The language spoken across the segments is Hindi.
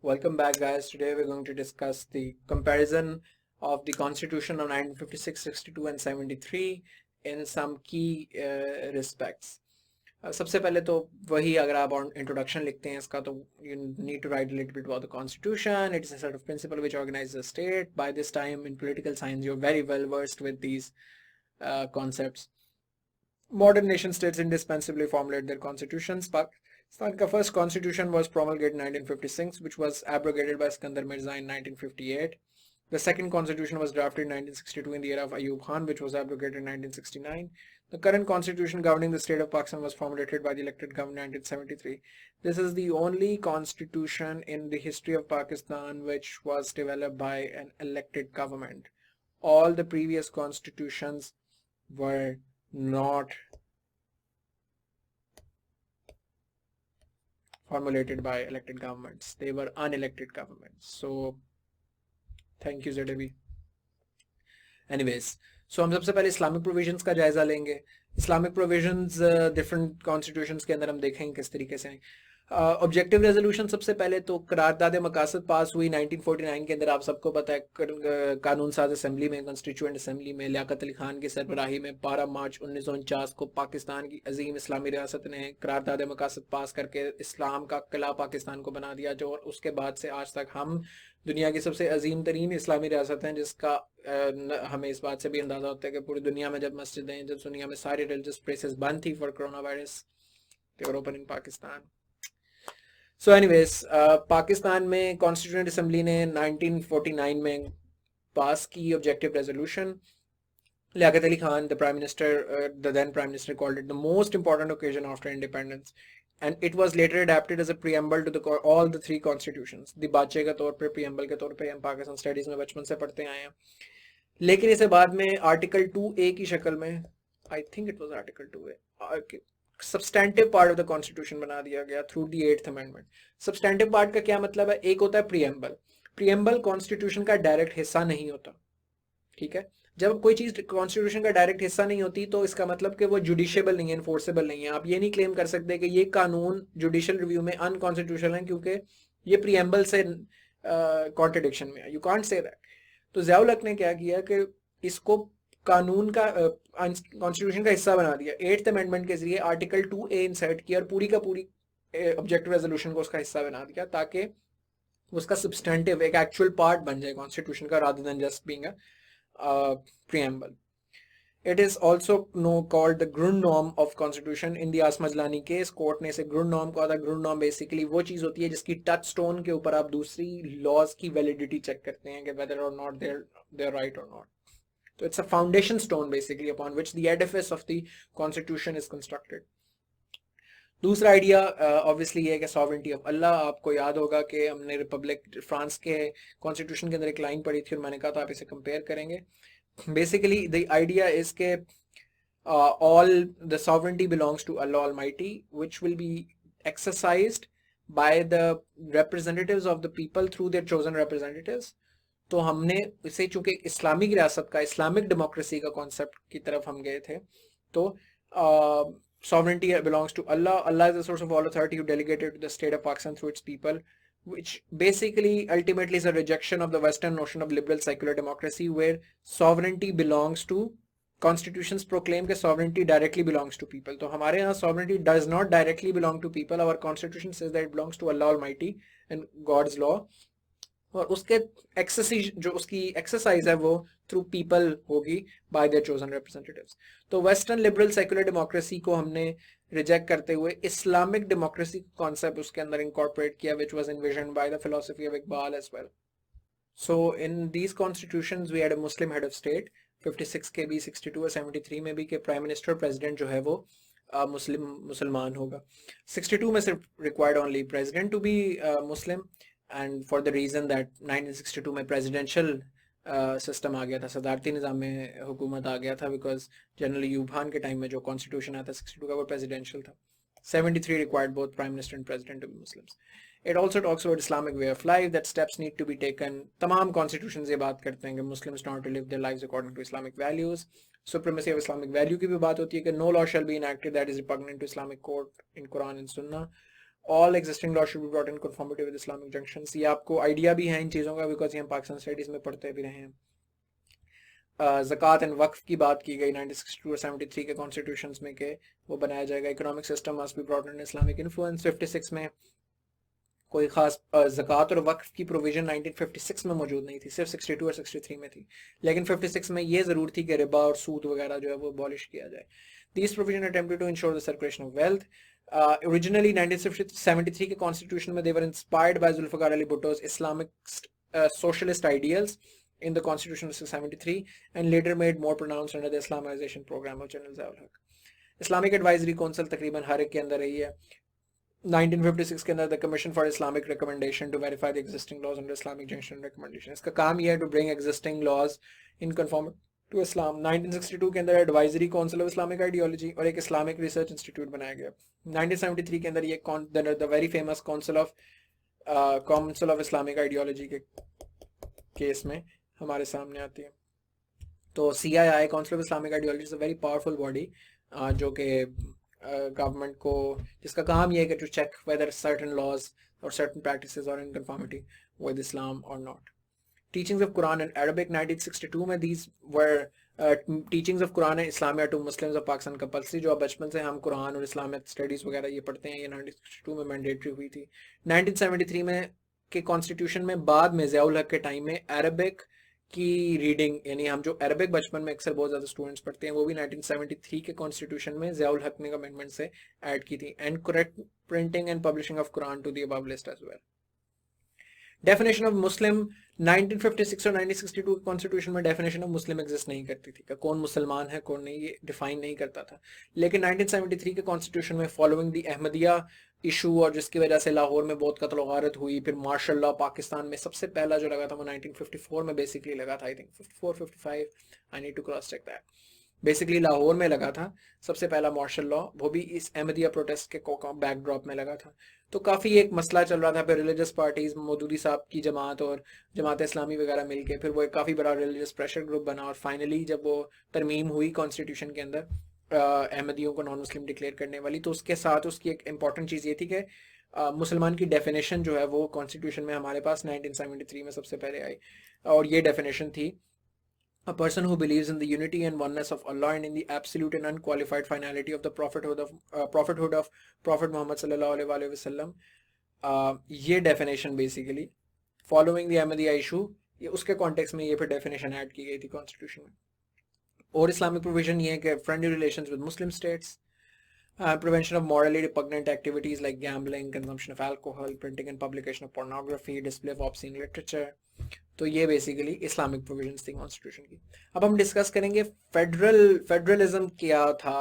Welcome back, guys. Today we're going to discuss the comparison of the Constitution of 1956, 62 and 73 in some key respects. सबसे पहले तो वही अगर आप इंट्रोडक्शन लिखते हैं इसका तो you need to write a little bit about the Constitution. It is a set of principle which organizes the state. By this time in political science you're very well versed with these concepts. Modern nation states indispensably formulate their constitutions. Pakistan's first constitution was promulgated in 1956, which was abrogated by Iskandar Mirza in 1958. The second constitution was drafted in 1962 in the era of Ayub Khan, which was abrogated in 1969. The current constitution governing the state of Pakistan was formulated by the elected government in 1973. This is the only constitution in the history of Pakistan which was developed by an elected government. All the previous constitutions were not formulated by elected governments. They were unelected governments. So thank you ZAB. Anyways, so हम सबसे पहले इस्लामिक प्रोविजंस का जायजा लेंगे. इस्लामिक प्रोविजंस डिफरेंट कॉन्स्टिट्यूशंस के अंदर हम देखेंगे किस तरीके से. ऑब्जेक्टिव रेजोल्यूशन सबसे पहले तो करारदाद मकासद पास हुई 1949 के अंदर. आप सबको पता है कानून साज असम्बली में, कॉन्स्टिट्यूएंट असम्बली में लियाकत अली खान की सरबराही में 12 मार्च 1949 को पाकिस्तान की अजीम इस्लामी रियासत ने करारदाद मकासद पास करके इस्लाम का किला पाकिस्तान को बना दिया, जो उसके बाद से आज तक हम दुनिया की सबसे अजीम तरीन इस्लामी रियासत हैं, जिसका हमें इस बात से भी अंदाज़ा होता है कि पूरी दुनिया में जब मस्जिदें, जब दुनिया में सारी रिलीजियस प्लेसेस बंद थी for corona virus, they were open in Pakistan. So anyways, Pakistan में कॉन्स्टिट्यूएंट असम्बली ने 1949 में पास की objective resolution. Liaquat Ali Khan, the prime minister, the then prime minister, called it the most important occasion after independence, and it was later adapted as a preamble to all the three constitutions. दिबाचे के तौर पे, preamble के तौर पे हम पाकिस्तान स्टडीज में बचपन से पढ़ते आए हैं. लेकिन इसे बाद में आर्टिकल 2A की शक्ल में, I think it was article 2A, substantive part of the constitution बना दिया गया through the 8th amendment. Substantive part का क्या मतलब है? एक होता है प्रीएम्बल. प्रीएम्बल कॉन्स्टिट्यूशन का डायरेक्ट हिस्सा नहीं होता, ठीक है. जब कोई चीज कॉन्स्टिट्यूशन का डायरेक्ट हिस्सा नहीं होती तो इसका मतलब कि वो जुडिशियबल नहीं है, इन्फोर्सेबल नहीं है. आप ये नहीं क्लेम कर सकते कि ये कानून जुडिशियल रिव्यू में अनकॉन्स्टिट्यूशनल है क्योंकि ये प्रीएम्बल से कॉन्ट्रडिक्शन में है. You can't say that. तो ज़ियाउल हक ने क्या किया कि इसको कानून का कॉन्स्टिट्यूशन का हिस्सा बना दिया. 8th अमेंडमेंट के जरिए आर्टिकल 2A इंसर्ट किया और पूरी का पूरी ऑब्जेक्टिव रेजोल्यूशन को उसका हिस्सा बना दिया ताकि उसका सब्सटेंटिव एक एक्चुअल पार्ट बन जाए कॉन्स्टिट्यूशन का, rather than just being preamble. It is also called the Grundnorm of Constitution. In the Asmajlani case, court ने इसे Grundnorm कहा था. Grundnorm बेसिकली वो चीज होती है जिसकी टच स्टोन के ऊपर आप दूसरी लॉज की वैलिडिटी चेक करते हैं कि whether or not they're right or not. So it's a foundation stone basically upon which the edifice of the constitution is constructed. दूसरा आइडिया ऑब्वियसली ये है कि सॉवरेंटी ऑफ अल्लाह. आपको याद होगा कि हमने रिपब्लिक फ्रांस के कॉन्स्टिट्यूशन के अंदर एक लाइन पढ़ी थी और मैंने कहा था आप इसे कंपेयर करेंगे. बेसिकली द आइडिया इज के all the sovereignty belongs to Allah Almighty, which will be exercised by the representatives of the people through their chosen representatives. तो हमने इसे चूंकि इस्लामिक रियासत का, इस्लामिक डेमोक्रेसी का कॉन्सेप्ट की तरफ हम गए थे, तो sovereignty belongs to Allah. Allah is the source of all authority who delegated to the state of Pakistan through its people, which basically ultimately is a rejection of the Western notion of liberal secular democracy where sovereignty belongs to constitutions proclaim that sovereignty directly belongs to people. तो हमारे यहाँ sovereignty does not directly belong to people. Our constitution says that it belongs to Allah Almighty and God's law. और उसके एक्सरसाइज जो उसकी एक्सरसाइज है वो थ्रू पीपल होगी बाय देयर चोजन रिप्रेजेंटेटिव्स. तो वेस्टर्न लिबरल सेक्युलर डेमोक्रेसी को हमने रिजेक्ट करते हुए इस्लामिक डेमोक्रेसी कॉन्सेप्ट उसके अंदर इंकॉर्पोरेट किया, which was envisioned by the philosophy of Iqbal as well. So in these constitutions we had a Muslim head of state. 56 के भी, 62 और 73 में भी कि प्राइम मिनिस्टर प्रेसिडेंट जो है वो मुसलमान होगा. 62 में सिर्फ required only president to be Muslim, and for the reason that 1962 में प्रेसिडेंशियल सिस्टम आ गया था, सदारती निज़ाम में हुकूमत आ गया था, बिकॉज जनरल अयूब खान के टाइम में जो कॉन्स्टिट्यूशन आया था 62 का वो प्रेसिडेंशियल था. 73 required both prime minister and president to be Muslims. It also talks about Islamic way of life, that steps need to be taken. तमाम constitutions ये बात करते हैं कि Muslims not to live their lives according to Islamic values. Supremacy of Islamic value की भी बात होती है कि no law shall be enacted that is repugnant to Islamic code in Quran and Sunnah. All existing law should be brought in conformity with Islamic junctions. ये आपको आइडिया भी है इन चीज़ों का बिकॉज ये हम पाकिस्तान स्टडीज़ में पढ़ते भी रहे हैं। ज़कात एंड वक्फ की बात की गई 1962 और 73 के कॉन्स्टिट्यूशन में के वो बनाया जाएगा। Economic system must be brought in Islamic influence. 56 में कोई खास ज़कात और वक्फ की प्रोविजन 1956 में मौजूद नहीं थी, सिर्फ 62 और 63 में थी। लेकिन 56 में ये ज़रूर थी कि रिबा और सूद वगैरह जो है वो अबॉलिश किया जाए। These provision attempted to ensure the circulation of wealth. Originally 1973 के कॉन्स्टिट्यूशन में they were inspired by Zulfikar Ali Bhutto's Islamic socialist ideals in the Constitution of 73 and later made more pronounced under the Islamization program of General Zia ul Haq. Islamic Advisory Council तकरीबन हर एक के अंदर रही है। 1956 के अंदर the Commission for Islamic Recommendation to verify the existing laws under Islamic Junction Recommendation। इसका काम यह है to bring existing laws in conformity to Islam। 1962 के अंदर Advisory Council of Islamic Ideology और एक Islamic Research Institute बनाया गया। 1973 के अंदर ये the very famous Council of Islamic Ideology के केस में हमारे सामने आती है। तो CII council of Islamic ideology is a very powerful body जो कि गवर्नमेंट को, जिसका काम ये है कि to check whether certain laws और certain practices are in conformity with Islam और not. Teachings of Quran and Arabic 1962 में these were teachings of Quran and इस्लामिया to Muslims of Pakistan compulsory. जो अब बचपन से हम कुरान और इस्लामिक स्टडीज़ वगैरह ये पढ़ते हैं, ये 1962 में मैंडेटरी हुई थी। 1973 में के कॉन्स्टिट्यूशन में बाद में ज़िया उल हक के टाइम में अरबिक की रीडिंग, यानी हम जो अरबिक बचपन में अक्सर बहुत ज़्यादा स्टूडेंट्स पढ़ते हैं, वो भी 1973 के कॉन्स्टिट्यूशन में ज़िया उल हक ने अमेंडमेंट से ऐड की थी। And correct printing and publishing of Quran to the above list as well. Definition of Muslim 1956 और 1962 के कॉन्स्टिट्यूशन में डेफिनेशन ऑफ मुस्लिम एग्जिस्ट नहीं करती थी, कौन मुसलमान है कौन नहीं, ये डिफाइन नहीं करता था। लेकिन 1973 के कॉन्स्टिट्यूशन में फॉलोइंग द अहमदिया इशू और जिसकी वजह से लाहौर में बहुत कत्ल वारत हुई, फिर मार्शल लॉ पाकिस्तान में सबसे पहला जो लगा था वो 1954 में बेसिकली लगा था, I think 54 55, I need to cross check that. Basically Lahore में लगा था सबसे पहला मार्शल लॉ, वो भी इस अहमदिया प्रोटेस्ट के बैकड्रॉप में लगा था। तो काफ़ी एक मसला चल रहा था, फिर रिलीजियस पार्टीज मौदूदी साहब की जमात और जमात इस्लामी वगैरह मिलके फिर वो एक काफ़ी बड़ा रिलीजियस प्रेशर ग्रुप बना और फाइनली जब वो तरमीम हुई कॉन्स्टिट्यूशन के अंदर अहमदियों को नॉन मुस्लिम डिक्लेयर करने वाली, तो उसके साथ उसकी एक इम्पॉर्टेंट चीज़ ये थी कि मुसलमान की डेफिनेशन जो है वो कॉन्स्टिट्यूशन में हमारे पास 1973 में सबसे पहले आई, और ये डेफिनेशन थी a person who believes in the unity and oneness of Allah and in the absolute and unqualified finality of the prophethood of Prophet Muhammad sallallahu alaihi wasallam। ये definition basically following the Ahmadiyya issue, ये उसके कॉन्टेक्स्ट में ये फिर डेफिनेशन ऐड की गई थी कॉन्स्टिट्यूशन में। और इस्लामिक प्रोविजन ये है कि friendly relations with Muslim states, prevention of morally repugnant activities like gambling, consumption of alcohol, printing and publication of pornography, display of obscene literature। तो ये बेसिकली इस्लामिक प्रोविजंस थी कॉन्स्टिट्यूशन की। अब हम डिस्कस करेंगे फेडरलिज्म क्या था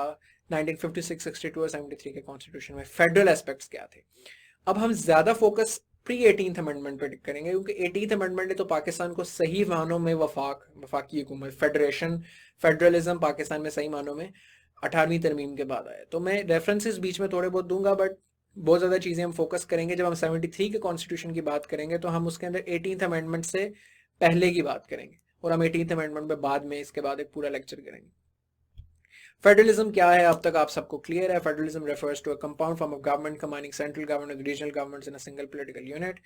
1956, 62 और 73 के कॉन्स्टिट्यूशन में, फेडरल एस्पेक्ट्स क्या थे। अब हम ज्यादा फोकस प्री 18th अमेंडमेंट पे करेंगे क्योंकि 18th अमेंडमेंट ने तो पाकिस्तान को सही मानों में वफाकी हुकूमत, फेडरलिज्म पाकिस्तान में सही मानों में 18वीं तरमीम के बाद आया। तो मैं रेफरेंसेस बीच में थोड़े बहुत दूंगा, बट बहुत ज़्यादा चीज़ें हम फोकस करेंगे जब हम 73 के कॉन्स्टिट्यूशन की बात करेंगे, तो हम उसके अंदर 18th अमेंडमेंट से पहले की बात करेंगे और हम 18th अमेंडमेंट पे बाद में इसके बाद एक पूरा लेक्चर करेंगे। फेडरलिज्म क्या है अब तक आप सबको क्लियर है। Federalism refers to a compound form of government combining central government with regional governments in a single political unit.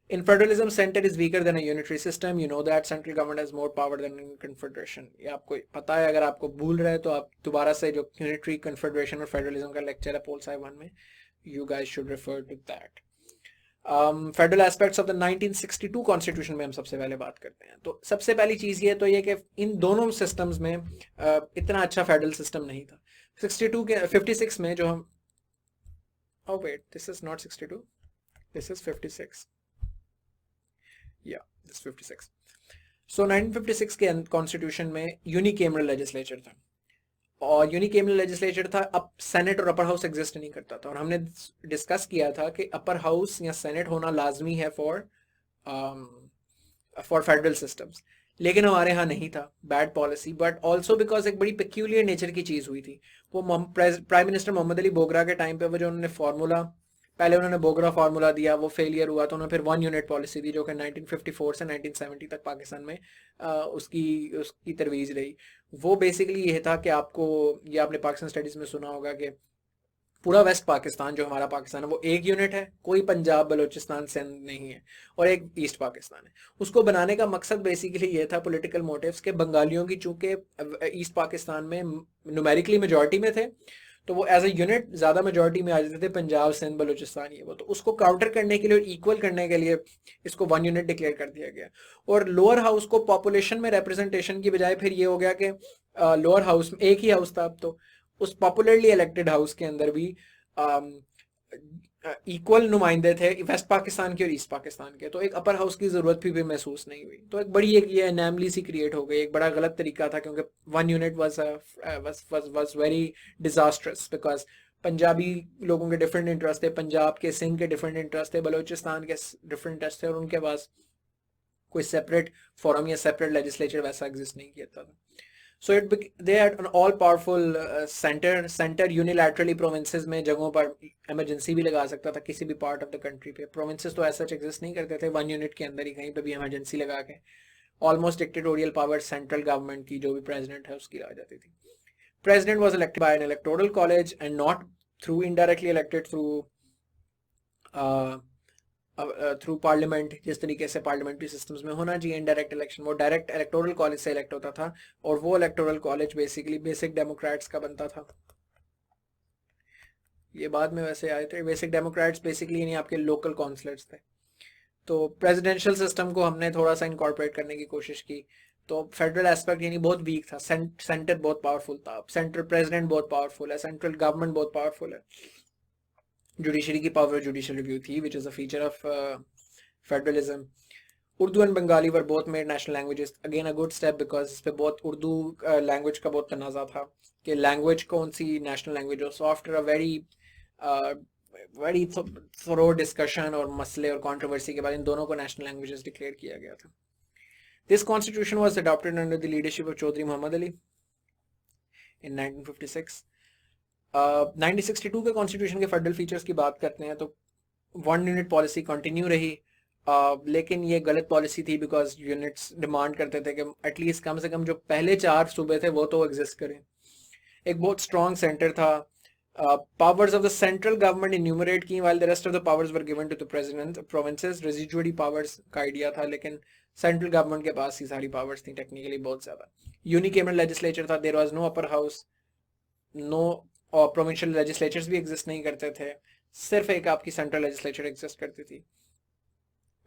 In federalism, center is weaker than a unitary system. You know that central government has more power than in confederation. ये आपको पता है, अगर आपको भूल रहे तो आप दोबारा से जो unitary, confederation और federalism का लेक्चर है पोल साइड 1 में, you guys should refer to that. Federal aspects of the 1962 constitution में हम सबसे पहले बात करते हैं। तो सबसे पहली चीज़ ये तो ये कि इन दोनों सिस्टम्स में इतना अच्छा फेडरल सिस्टम नहीं था। 62 के 56 में जो हम wait, this is not 62, this is 56. Yeah, this is 56. So 1956 के कॉन्स्टिट्यूशन में यूनिकेमरल लेजिस्लेचर था, और यूनिकेमरल लेजिस्लेचर था। अब सेनेट और अपर हाउस एग्जिस्ट नहीं करता था, और हमने डिस्कस किया था कि अपर हाउस या सेनेट होना लाजमी है फॉर फेडरल सिस्टम्स, लेकिन हमारे यहाँ नहीं था, bad policy, but also because एक बड़ी पेक्यूलियर नेचर की चीज़ हुई थी। वो प्राइम मिनिस्टर मोहम्मद अली बोगरा के टाइम पे वो जो उन्होंने फार्मूला, पहले उन्होंने बोगरा फार्मूला दिया, वो फेलियर हुआ, तो उन्होंने फिर 1 यूनिट पॉलिसी दी जो कि 1954 से 1970 तक पाकिस्तान में उसकी तरवीज रही। वो बेसिकली ये था कि आपको, ये आपने पाकिस्तान स्टडीज़ में सुना होगा कि पूरा वेस्ट पाकिस्तान जो हमारा पाकिस्तान है वो एक यूनिट है, कोई पंजाब बलूचिस्तान सिंध नहीं है, और एक ईस्ट पाकिस्तान है। उसको बनाने का मकसद बेसिकली ये था, पॉलिटिकल मोटिव्स, के बंगालियों की चूंकि ईस्ट पाकिस्तान में न्यूमेरिकली मेजॉरिटी में थे, तो वो एज ए यूनिट ज़्यादा मेजॉरिटी में आ जाते थे, पंजाब सिंध बलूचिस्तान ये वो, तो उसको काउंटर करने के लिए और इक्वल करने के लिए इसको वन यूनिट डिक्लेयर कर दिया गया। और लोअर हाउस को पॉपुलेशन में रिप्रेजेंटेशन की बजाय फिर ये हो गया कि लोअर हाउस में एक ही हाउस था अब, तो उस पॉपुलरली इलेक्टेड हाउस के अंदर भी इक्वल नुमाइंदे थे वेस्ट पाकिस्तान के और ईस्ट पाकिस्तान के, तो एक अपर हाउस की जरूरत भी महसूस नहीं हुई। तो एक बड़ी एक ये एनैमली सी क्रिएट हो गई, एक बड़ा गलत तरीका था, क्योंकि one unit was very disastrous, because Punjabi लोगों के डिफरेंट इंटरेस्ट थे, पंजाब के सिंध के डिफरेंट इंटरेस्ट थे, बलूचिस्तान के डिफरेंट इंटरेस्ट थे, और उनके पास कोई सेपरेट फोरम या सेपरेट लेजिस्लेचर वैसा एग्जिस्ट नहीं किया था। So they had an all powerful center unilaterally provinces में जगहों पर emergency भी लगा सकता था किसी भी part of the country पे। provinces तो ऐसा exist नहीं करते थे, one unit के अंदर ही कहीं पे भी emergency लगा के almost dictatorial power central government की जो भी president है उसकी आ जाती थी। President was elected by an electoral college and not through indirectly elected through parliament, जिस तरीके से पार्लियामेंट्री सिस्टम्स में होना चाहिए इनडायरेक्ट इलेक्शन, वो डायरेक्ट इलेक्टोरल कॉलेज से इलेक्ट होता था, और वो electoral college basically basic Democrats का बनता था। ये बाद में वैसे आए थे, बेसिक डेमोक्रेट्स बेसिकली यानी आपके लोकल काउंसलर्स थे। तो प्रेसिडेंशियल सिस्टम को हमने थोड़ा सा इनकॉर्पोरेट करने की कोशिश की, तो फेडरल एस्पेक्ट यानी बहुत वीक था, सेंटर बहुत पावरफुल था, सेंट्रल प्रेसिडेंट बहुत पावरफुल है, सेंट्रल गवर्नमेंट बहुत पावरफुल है, जुडिशरी की पावर जुडिशियल रिव्यू थी, which is a feature of federalism. Urdu and Bengali were both made national languages, again a good step, because इस पे बहुत उर्दू लैंग्वेज का बहुत तनाज़ा था कि लैंग्वेज कौन सी नेशनल लैंग्वेज हो। So after a very thorough discussion और मसले और कंट्रोवर्सी के बाद इन दोनों को नेशनल लैंग्वेजेस डिक्लेयर किया गया था। This constitution was adopted under the leadership of Chaudhry Mohammad Ali in 1956। 1962 के कॉन्स्टिट्यूशन के फेडरल फीचर्स की बात करते हैं तो वन यूनिट पॉलिसी कंटिन्यू रही, लेकिन ये गलत पॉलिसी थी, बिकॉज यूनिट्स डिमांड करते थे कि एटलीस्ट कम से कम जो पहले 4 सूबे थे वो तो एग्जिस्ट करें। एक बहुत स्ट्रॉन्ग सेंटर था, powers of the central government enumerate की, while the rest of the powers were given to the president. Provinces residually powers का आइडिया था, लेकिन सेंट्रल गवर्नमेंट के पास ही सारी पावर्स थी, टेक्निकली बहुत ज्यादा। यूनिकेमरल लेजिस्लेचर था, there was no upper house, no, और प्रोविंशियल लेजिस्लेचर्स भी एग्जिस्ट नहीं करते थे, सिर्फ एक आपकी सेंट्रल लेजिस्लेचर एग्जिस्ट करती थी।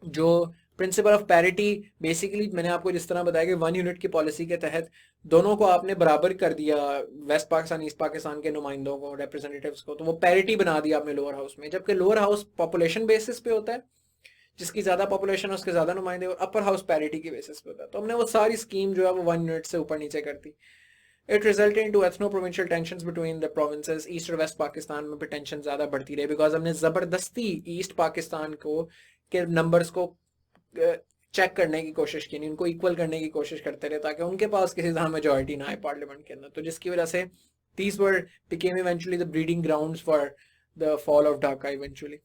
जो प्रिंसिपल ऑफ पैरिटी, बेसिकली मैंने आपको जिस तरह बताया कि वन यूनिट की पॉलिसी के तहत दोनों को आपने बराबर कर दिया, वेस्ट पाकिस्तान ईस्ट पाकिस्तान के नुमाइंदों को, रिप्रेजेंटेटिव्स को, तो वो पैरिटी बना दिया आपने लोअर हाउस में, जबकि लोअर हाउस पॉपुलेशन बेसिस पे होता है, जिसकी ज्यादा पॉपुलेशन है उसके ज्यादा नुमाइंदे, और अपर हाउस पैरिटी की बेसिस पे होता है। तो हमने वो सारी स्कीम जो है वो वन यूनिट से ऊपर नीचे कर दी। It resulted into ethno-provincial tensions between the provinces. East और वेस्ट पाकिस्तान में भी टेंशन ज़्यादा बढ़ती रही, बिकॉज हमने ज़बरदस्ती ईस्ट पाकिस्तान को के नंबर्स को चेक करने की कोशिश की, नहीं उनको इक्वल करने की कोशिश करते रहे, ताकि उनके पास किसी तरह मेजॉरिटी ना आए पार्लियामेंट के अंदर, तो जिसकी वजह से these were became eventually the breeding grounds for the fall of Dhaka eventually.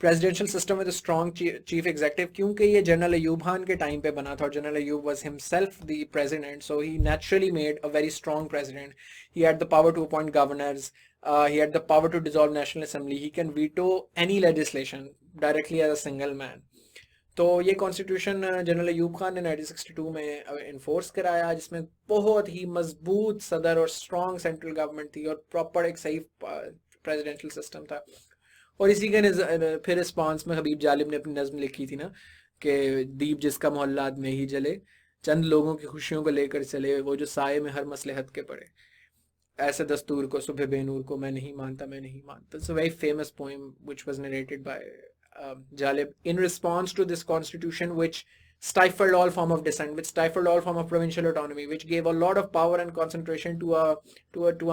Presidential system with strong chief executive, क्योंकि ये जनरल अयूब खान के टाइम पे बना था, और general Ayub was himself the president, so he naturally made a very strong president. He had the power to appoint governors, he had the power to dissolve national assembly, he can veto any legislation directly as a single man. तो ये कॉन्स्टिट्यूशन जनरल अयूब खान ने 1962 में इन्फोर्स कराया, जिसमें बहुत ही मजबूत सदर और स्ट्रॉन्ग सेंट्रल गवर्नमेंट थी, और प्रॉपर एक सही प्रेसिडेंशियल सिस्टम था। और इसी के फिर रिस्पॉन्स में हबीब जालिब ने अपनी नज़्म लिखी थी ना, कि दीप जिसका मोहल्ला में ही जले, चंद लोगों की खुशियों को लेकर चले, वो जो साये में हर मसलहत के पड़े, ऐसे दस्तूर को सुबह बेनूर को मैं नहीं मानता, मैं नहीं मानता। It's a very famous poem which was narrated by Jalib in response to this constitution, which stifled all form of dissent, which stifled all form of provincial autonomy, which gave a lot of power and concentration to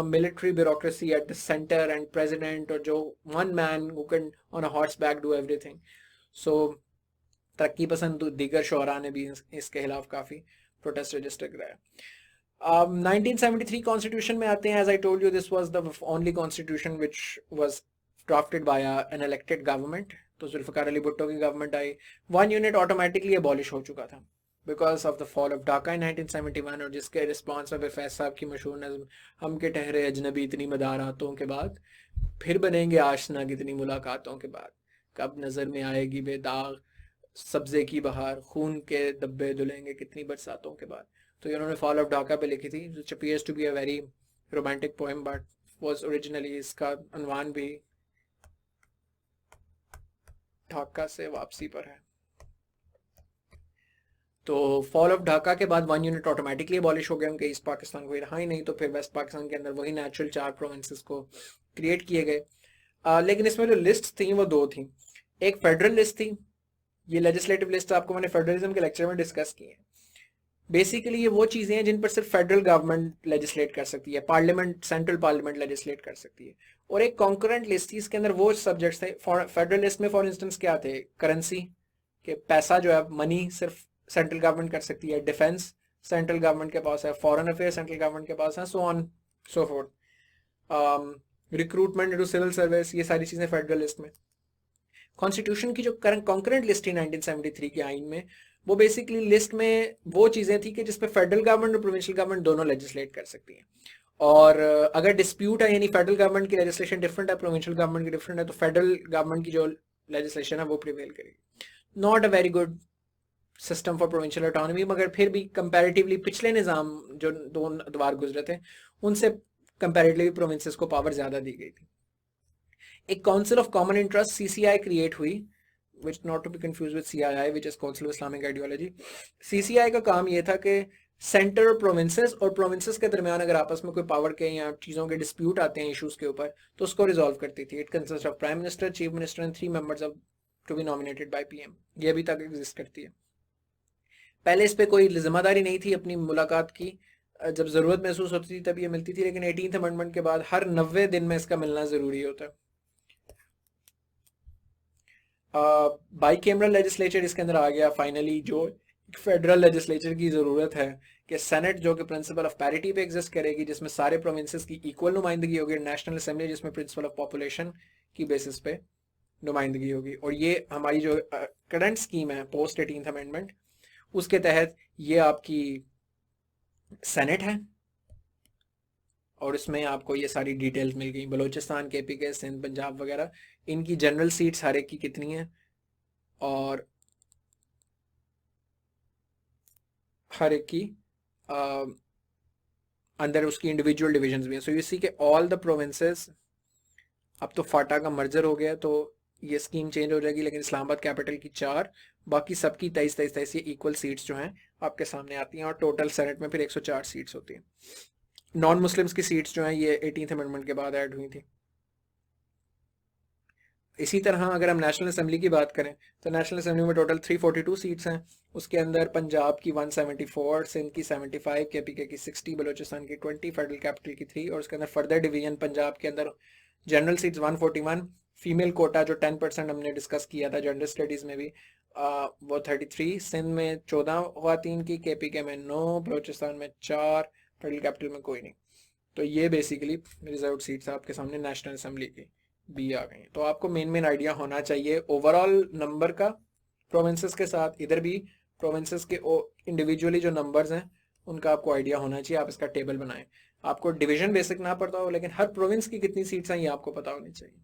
a military bureaucracy at the center and president, or जो one man who can on a horseback do everything. So तरक्की पसंद दीगर शोरा ने भी इसके खिलाफ काफी प्रोटेस्ट रजिस्टर कराया। 1973 कॉन्स्टिट्यूशन में आते हैं। As I told you, this was the only constitution which was drafted by an elected government. तो जुल्फिकार अली भुट्टो की गवर्नमेंट आई, वन यूनिट ऑटोमेटिकली अबॉलिश हो चुका था। Because of the fall of Dhaka in 1971, और जिसके रिस्पॉन्स में फिर फैज साहब की मशहूर नज़म हम के ठहरे अजनबी इतनी मदारातों के बाद फिर बनेंगे आशना कितनी मुलाकातों के बाद, कब नज़र में आएगी बेदाग सब्जे की बहार, खून के धब्बे धुलेंगे कितनी बरसातों के बाद। तो ये उन्होंने फॉल ऑफ ढाका पे लिखी थी, which appears to be a very romantic poem, but was originally, इसका अनवान भी ढाका से वापसी पर है। तो फॉल ऑफ ढाका के बाद 1 यूनिट ऑटोमेटिकली अबॉलिश हो गया, उनके ईस्ट पाकिस्तान को रहा ही नहीं, तो फिर वेस्ट पाकिस्तान के अंदर वही नेचुरल 4 प्रोविंसेस को क्रिएट किए गए। लेकिन इसमें जो लिस्ट थी वो 2 थी। एक फेडरल लिस्ट थी, ये लेजिस्लेटिव लिस्ट आपको मैंने फेडरलिज्म के लेक्चर में डिस्कस की है। बेसिकली ये वो चीज़ें हैं जिन पर सिर्फ फेडरल गवर्नमेंट लेजिस्लेट कर सकती है, पार्लियामेंट, सेंट्रल पार्लियामेंट लेजिस्लेट कर सकती है। और एक कॉन्करेंट लिस्ट थी, इसके अंदर वो सब्जेक्ट्स थे। फेडरल लिस्ट में फॉर इंस्टेंस क्या थे, करेंसी के पैसा जो है, मनी सिर्फ सेंट्रल गवर्नमेंट कर सकती है, डिफेंस सेंट्रल गवर्नमेंट के पास है, फॉरेन अफेयर सेंट्रल गवर्नमेंट के पास है, so on so forth, recruitment into civil service, ये सारी चीज़ें फेडरल लिस्ट में। कॉन्स्टिट्यूशन की जो कॉन्करेंट लिस्ट थी 1973 के आइन में, वो बेसिकली लिस्ट में वो चीज़ें थी कि जिसपे फेडरल गवर्नमेंट और प्रोविंशियल गवर्नमेंट दोनों लेजिस्लेट कर सकती हैं। और अगर डिस्प्यूट है, यानी फेडरल गवर्नमेंट की लेजिस्लेशन डिफरेंट है, प्रोविंशियल गवर्नमेंट की डिफरेंट है, तो फेडरल गवर्नमेंट की जो लेजिस्लेशन है वो प्रिवेल करेगी। Not a very good system for provincial autonomy, मगर फिर भी कंपैरेटिवली पिछले निज़ाम जो 2 अदवार गुजरे थे उनसे कंपैरेटिवली प्रोविंसेस को पावर ज़्यादा दी गई थी। एक council of common interest CCI create हुई, which not to be confused with CII, which is Council of Islamic Ideology। CCI का काम ये था कि सेंटर और प्रोविंसेस और प्रोविंसेस के दरमियान अगर आपस में कोई पावर के या चीज़ों के डिस्प्यूट आते हैं इश्यूज के ऊपर, तो उसको रिजॉल्व करती थी। It consist of prime minister, chief minister and 3 members of to be nominated by PM। ये अभी तक एग्जिस्ट करती है। पहले इस पर कोई जिम्मेदारी नहीं थी अपनी मुलाकात की, जब ज़रूरत महसूस होती थी तब ये मिलती थी, लेकिन 18th अमेंडमेंट के बाद हर 90 दिन में इसका मिलना ज़रूरी होता है। बाई कैमरल लेजिस्लेचर इसके अंदर आ गया फाइनली, जो फेडरल लेजिस्लेचर की ज़रूरत है कि सेनेट जो कि प्रिंसिपल ऑफ पैरिटी पे एग्जिस्ट करेगी, जिसमें सारे प्रोविंसेस की इक्वल नुमाइंदगी होगी, नेशनल असेंबली जिसमें प्रिंसिपल ऑफ पॉपुलेशन की बेसिस पे नुमाइंदगी होगी। और ये हमारी जो करंट स्कीम है पोस्ट 18th अमेंडमेंट, उसके तहत ये आपकी सेनेट है, और इसमें आपको ये सारी डिटेल्स मिल गई, बलूचिस्तान, KPK, सिंध, पंजाब वगैरह, इनकी जनरल सीट्स हर एक की कितनी है, और हर एक की अंदर उसकी इंडिविजुअल डिविजन्स भी हैं। सो यू सी के ऑल द प्रोविंसेस, अब तो फाटा का मर्जर हो गया तो ये स्कीम चेंज हो जाएगी, लेकिन इस्लामाबाद कैपिटल की 4, बाकी सबकी 23 ये इक्वल सीट्स जो हैं आपके सामने आती हैं, और टोटल सेनेट में फिर 104 सीट्स होती हैं। नॉन मुस्लिम्स की सीट्स जो हैं ये 18th अमेंडमेंट के बाद ऐड हुई थी। इसी तरह अगर हम नेशनल असेंबली की बात करें तो नेशनल असेंबली में टोटल 342 सीट्स हैं। उसके अंदर पंजाब की 174, सिंध की 75, KPK की 60, बलूचिस्तान की 20, फेडरल कैपिटल की 3, और उसके अंदर फर्दर डिवीजन पंजाब के अंदर जनरल सीट्स 141, फीमेल कोटा जो 10% हमने डिस्कस किया था जेंडर स्टडीज़ में भी, वो 33, सिंध में 14 ख़वातीन की, KPK में 9, बलूचिस्तान में 4, फेडरल कैपिटल में कोई नहीं। तो ये बेसिकली रिजर्व सीट्स आपके सामने नेशनल असेंबली की भी आ गई। तो आपको मेन आइडिया होना चाहिए ओवरऑल नंबर का प्रोविंसेस के साथ, इधर भी प्रोविंसेस के इंडिविजुअली जो नंबर्स हैं उनका आपको आइडिया होना चाहिए। आप इसका टेबल बनाएं। आपको डिवीजन बेसिक ना पता हो, लेकिन हर प्रोविंस की कितनी सीट्स हैं ये आपको पता होनी चाहिए।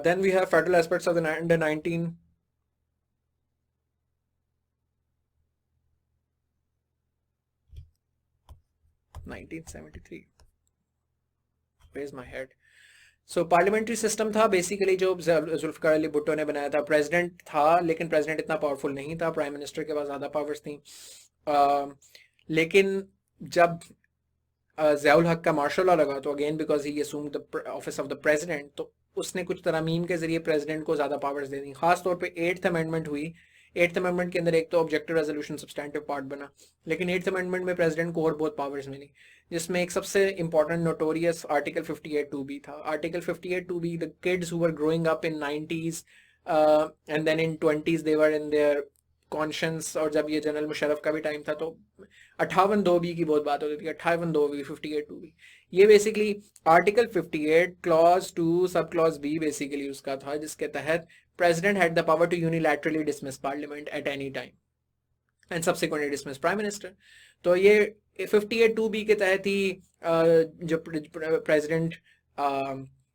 Then we have federal aspects of the under 19 1973। Where's my head? So parliamentary system था बेसिकली जो जुल्फिकार अली भुट्टो ने बनाया था। प्रेसिडेंट था, लेकिन प्रेसिडेंट इतना पावरफुल नहीं था, प्राइम मिनिस्टर के पास ज़्यादा पावर्स थी। लेकिन जब ज़ियाउल हक का मार्शल लॉ लगा, तो again because he assumed the office of the president, तो उसने कुछ तरमीम के जरिए प्रेसिडेंट को ज़्यादा पावर्स दे दी। खास तौर पे 8th अमेंडमेंट हुई। 8th अमेंडमेंट के अंदर एक तो ऑब्जेक्टिव रेजोल्यूशन सब्सटैंटिव पार्ट बना, लेकिन 8th अमेंडमेंट में प्रेसिडेंट को और बहुत पावर्स मिली, जिसमें एक सबसे इंपॉर्टेंट नोटोरियस आर्टिकल 58(2)(b था। Article 58(2)(b, the kids who were growing up in 90s and then in 20s they were in their conscience, और जब ये जनरल मुशर्रफ का भी टाइम था तो 58(2)(b की बहुत बात होती थी। 58(2)(b, 58(2)(b, ये basically article 58 clause 2 sub clause B basically उसका था, जिसके तहत president had the power to unilaterally dismiss parliament at any time. And subsequently dismiss prime minister. तो ये 58(2)B के तहत ही जो प्रेसिडेंट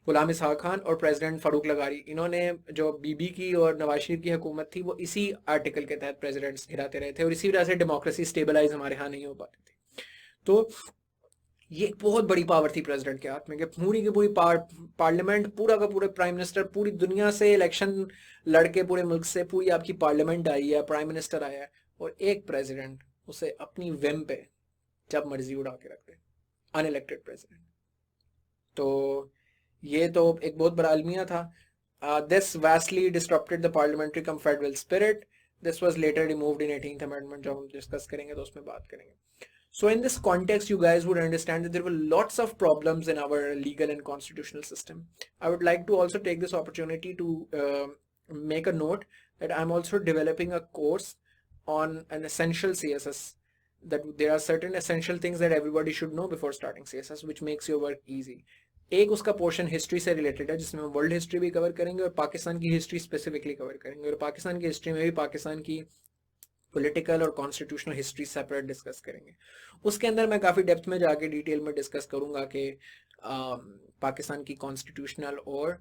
गुलाम इसहाक खान और प्रेसिडेंट फारूक लगारी, इन्होंने जो बीबी की और नवाज शरीफ की हुकूमत थी वो इसी आर्टिकल के तहत प्रेसिडेंट्स गिराते रहे थे, और इसी वजह से डेमोक्रेसी स्टेबलाइज हमारे यहाँ नहीं हो पाती थी। तो ये बहुत बड़ी पावर थी प्रेसिडेंट के हाथ में कि पूरी की पूरी पार्लियामेंट, पूरा का पूरा प्राइम मिनिस्टर, पूरी दुनिया से इलेक्शन लड़के पूरे मुल्क से पूरी आपकी पार्लियामेंट आई है, प्राइम मिनिस्टर आया है, और एक प्रेसिडेंट उसे अपनी विम पे जब मर्जी उड़ा के रख दे, अनइलेक्टेड प्रेसिडेंट। तो ये तो एक बहुत बड़ा अलमिया था। This vastly disturbed the parliamentary cum federal spirit. This was later removed in 18th amendment, जो हम डिस्कस करेंगे तो उसमें बात करेंगे। So in this context, you guys would understand that there were lots of problems in our legal and constitutional system. I would like to also take this opportunity to make a note that I'm also developing a course on an essential CSS, that there are certain essential things that everybody should know before starting CSS, which makes your work easy. एक उसका पोर्शन हिस्ट्री से रिलेटेड है, जिसमें हम वर्ल्ड हिस्ट्री भी कवर करेंगे और पाकिस्तान की हिस्ट्री स्पेसिफिकली कवर करेंगे, और पाकिस्तान की हिस्ट्री में भी पाकिस्तान की पॉलिटिकल और कॉन्स्टिट्यूशनल हिस्ट्री सेपरेट डिस्कस करेंगे। उसके अंदर मैं काफ़ी डेप्थ में जाके डिटेल में डिस्कस करूंगा कि पाकिस्तान की कॉन्स्टिट्यूशनल और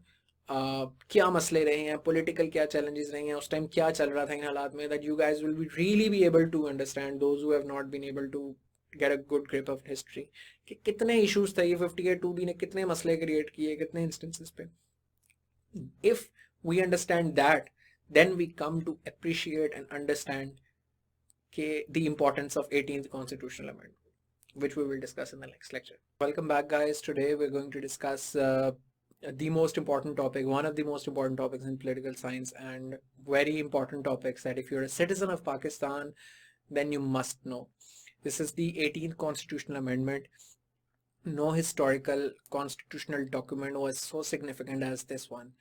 क्या मसले रहे हैं, पॉलिटिकल क्या चैलेंजेस रहे हैं, उस टाइम क्या चल रहा था इन हालात में, that you guys will be really be able to understand, those who have not been able to get a good grip of history, कि कितने इश्यूज थे ये 58(2)B ने कितने मसले क्रिएट किए कितने इंस्टेंसेस पे। If we understand that, then we come to appreciate and understand the importance of 18th constitutional amendment, which we will discuss in the next lecture. Welcome back, guys. Today we're going to discuss the most important topic, one of the most important topics in political science, and very important topics that if you're a citizen of Pakistan, then you must know. This is the 18th constitutional amendment. No historical constitutional document was so significant as this one.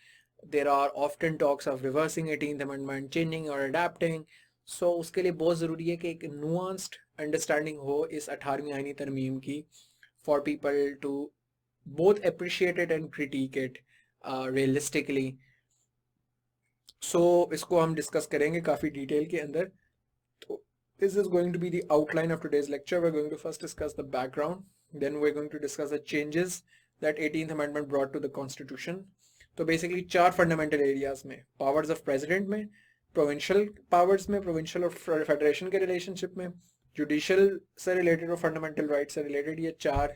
There are often talks of reversing 18th amendment, changing or adapting. So उसके लिए बहुत ज़रूरी है कि एक nuanced understanding हो इस 18वीं आईनी तरमीम की, for people to both appreciate it and critique it realistically. So इसको हम discuss करेंगे काफ़ी डिटेल के अंदर। तो this is going to be the outline of today's lecture. We're going to first discuss the background, then we're going to discuss the changes that 18th amendment brought to the constitution. तो basically 4 fundamental areas में, powers of president में, प्रोविंशियल पावर्स में, प्रोविंशियल और फेडरेशन के रिलेशनशिप में, जुडिशियल से रिलेटेड और फंडामेंटल राइट से रिलेटेड, ये 4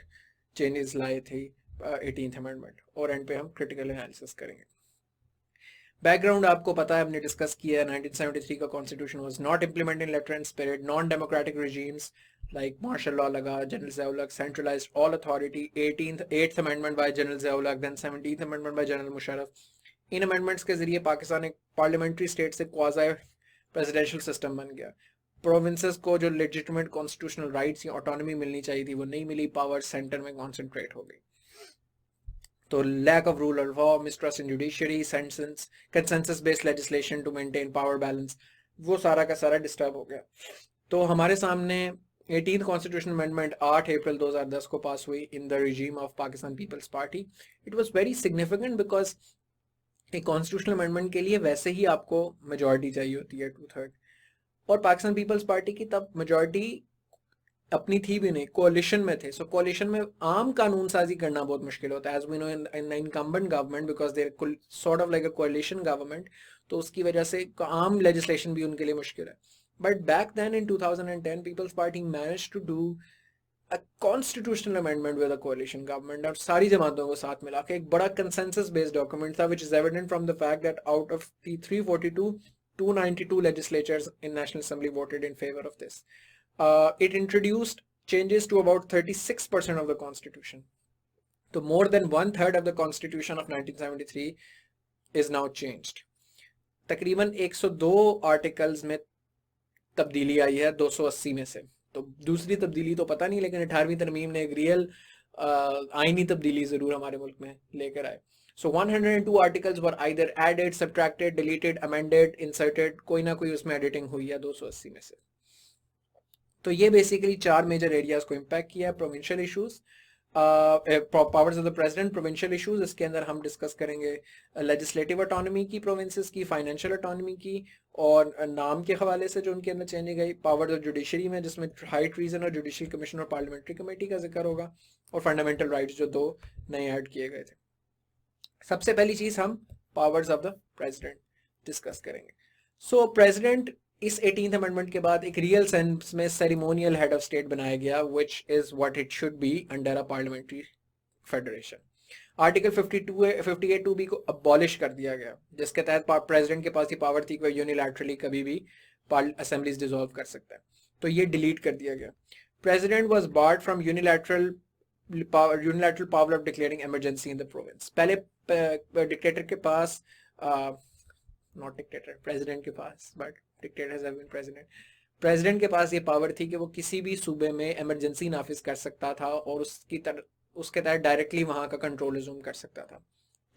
चेंजेस लाए थे 18th अमेंडमेंट, और एंड पे हम क्रिटिकल एनालिसिस करेंगे। बैकग्राउंड आपको पता है, हमने डिस्कस किया है। 1973 का constitution was not implemented in letter and spirit, non democratic regimes like martial law लगा, general Zia-ul-Haq centralized all authority, 8th amendment by general Zia-ul-Haq, then 17th amendment by general Musharraf. इन अमेंडमेंट्स के जरिए पाकिस्तान एक पार्लियामेंट्री स्टेट से क्वाज़ी प्रेसिडेंशियल सिस्टम बन गया। प्रोविंसेस को जो लेजिटिमेट कॉन्स्टिट्यूशनल राइट्स या ऑटोनॉमी मिलनी चाहिए थी वो नहीं मिली, पावर सेंटर में कॉन्सेंट्रेट हो गई। तो lack of rule of law, mistrust in judiciary, consensus based legislation to maintain power balance, वो सारा का सारा डिस्टर्ब हो गया। तो हमारे सामने 18th कॉन्स्टिट्यूशन अमेंडमेंट 8 अप्रैल 2010 को पास हुई in the regime of Pakistan Peoples Party. It was very significant because एक कॉन्स्टिट्यूशनल अमेंडमेंट के लिए वैसे ही आपको मेजॉरिटी चाहिए होती है 2/3, और पाकिस्तान पीपल्स पार्टी की तब मेजॉरिटी अपनी थी भी नहीं, कोalition में थे। सो कोalition में आम कानून साजी करना बहुत मुश्किल होता है, as we know in incumbent government, because there sort of like a coalition government, तो उसकी वजह से आम लेजिस्लेशन भी उनके लिए मुश्किल है। But back then in 2010 Peoples Party managed to do a constitutional amendment with a coalition government, और सारी जमातों को साथ मिला के एक बड़ा consensus based document था, which is evident from the fact that out of the 342, 292 legislatures in National Assembly voted in favor of this. It introduced changes to about 36% of the constitution. So more than 1/3 of the constitution of 1973 is now changed. तकरीबन 102 आर्टिकल्स में तब्दीली आई है 280 में से। तो दूसरी तब्दीली तो पता नहीं, लेकिन 18वीं तरमीम ने एक रियल आईनी तब्दीली जरूर हमारे मुल्क में लेकर आए। So 102 articles were either added, subtracted, deleted, amended, inserted, कोई ना कोई उसमें एडिटिंग हुई है 280 में से। तो ये बेसिकली 4 मेजर एरियाज को इम्पैक्ट किया। Provincial issues, powers of the president, provincial issues, इसके अंदर हम डिस्कस करेंगे लेजिस्लेटिव ऑटोनॉमी की, प्रोविंसेस की, फाइनेंशियल ऑटोनॉमी की, और नाम के हवाले से जो उनके अंदर चेंज गई, पावर्स ऑफ जुडिशरी में जिसमें हाई ट्रीजन और जुडिशियल कमीशन और पार्लियामेंट्री कमेटी का जिक्र होगा, और फंडामेंटल राइट्स जो 2 नए ऐड किए गए थे। सबसे पहली चीज हम powers of the president discuss करेंगे। सो प्रेसिडेंट इस 18th अमेंडमेंट के बाद एक रियल सेंस में सेरेमोनियल हेड ऑफ स्टेट बनाया गया, which is what it should be under a parliamentary federation. Article 58(2)(b) को अबॉलिश कर दिया गया, जिसके तहत प्रेसिडेंट के पास ये पावर थी कि वह यूनिलैटरली कभी भी असेंबलीज डिसॉल्व कर सकता है, तो ये डिलीट कर दिया गया। President was barred from unilateral power of declaring emergency in the province. पहले डिक्टेटर के पास, नॉट डिक्टेटर, प्रेसिडेंट के पास, but dictators have been president के पास ये पावर थी कि वो किसी भी सूबे में इमरजेंसी नाफिज कर सकता था और उसके तहत डायरेक्टली वहां का कंट्रोल रिज्यूम कर सकता था।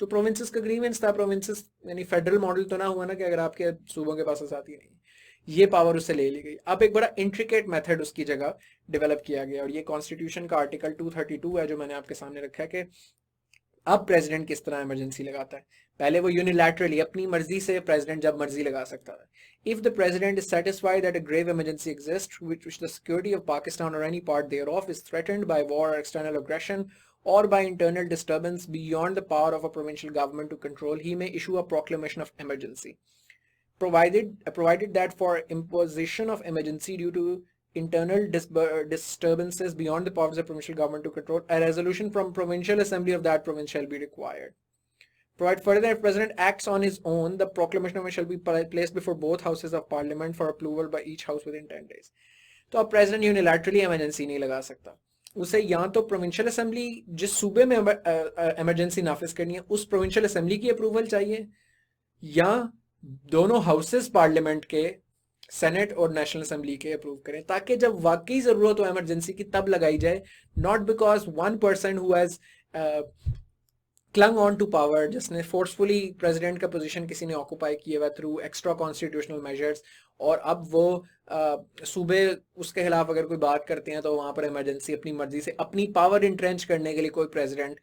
तो प्रोविंसेस का ग्रीवेंस था, प्रोविंसेस यानी फेडरल मॉडल तो ना हुआ ना कि अगर आपके सूबों के पास आती नहीं, ये पावर उससे ले ली गई। अब एक बड़ा इंट्रिकेट मेथड उसकी जगह डेवलप किया गया, और ये कॉन्स्टिट्यूशन का आर्टिकल 232 है जो मैंने आपके सामने रखा है कि अब प्रेसिडेंट किस तरह इमरजेंसी लगाता है। पहले वो यूनिलैटरली अपनी मर्जी से प्रेसिडेंट जब मर्जी लगा सकता था। If the president is satisfied that a grave emergency exists, which the security of Pakistan or any part thereof is threatened by war or external aggression or by internal disturbance beyond the power of a provincial government to control, he may issue a proclamation of emergency. Provided that for imposition of emergency due to internal disturbances beyond the powers of provincial government to control, a resolution from provincial assembly of that province shall be required. Provide further that if President acts on his own, the proclamation of it shall be placed before both houses of parliament for approval by each house within 10 days. तो अब प्रेसिडेंट यूनिलैटरली इमरजेंसी नहीं लगा सकता, उसे या तो प्रोविंशियल असेंबली जिस सूबे में इमरजेंसी नाफिज करनी है उस प्रोविंशियल असेंबली की अप्रूवल चाहिए, या दोनों हाउसेस पार्लियामेंट के, सेनेट और नेशनल असेंबली के अप्रूव करें, ताकि जब वाकई जरूरत हो इमरजेंसी की तब लगाई जाए, not because one person who has clung on to power, जिसने फोर्सफुली प्रेसिडेंट का पोजीशन किसी ने ऑक्यूपाई किया हुआ थ्रू एक्स्ट्रा कॉन्स्टिट्यूशनल मेजर्स, और अब वो सूबे उसके खिलाफ अगर कोई बात करते हैं तो वहां पर इमरजेंसी अपनी मर्जी से अपनी पावर इंट्रेंच करने के लिए कोई प्रेसिडेंट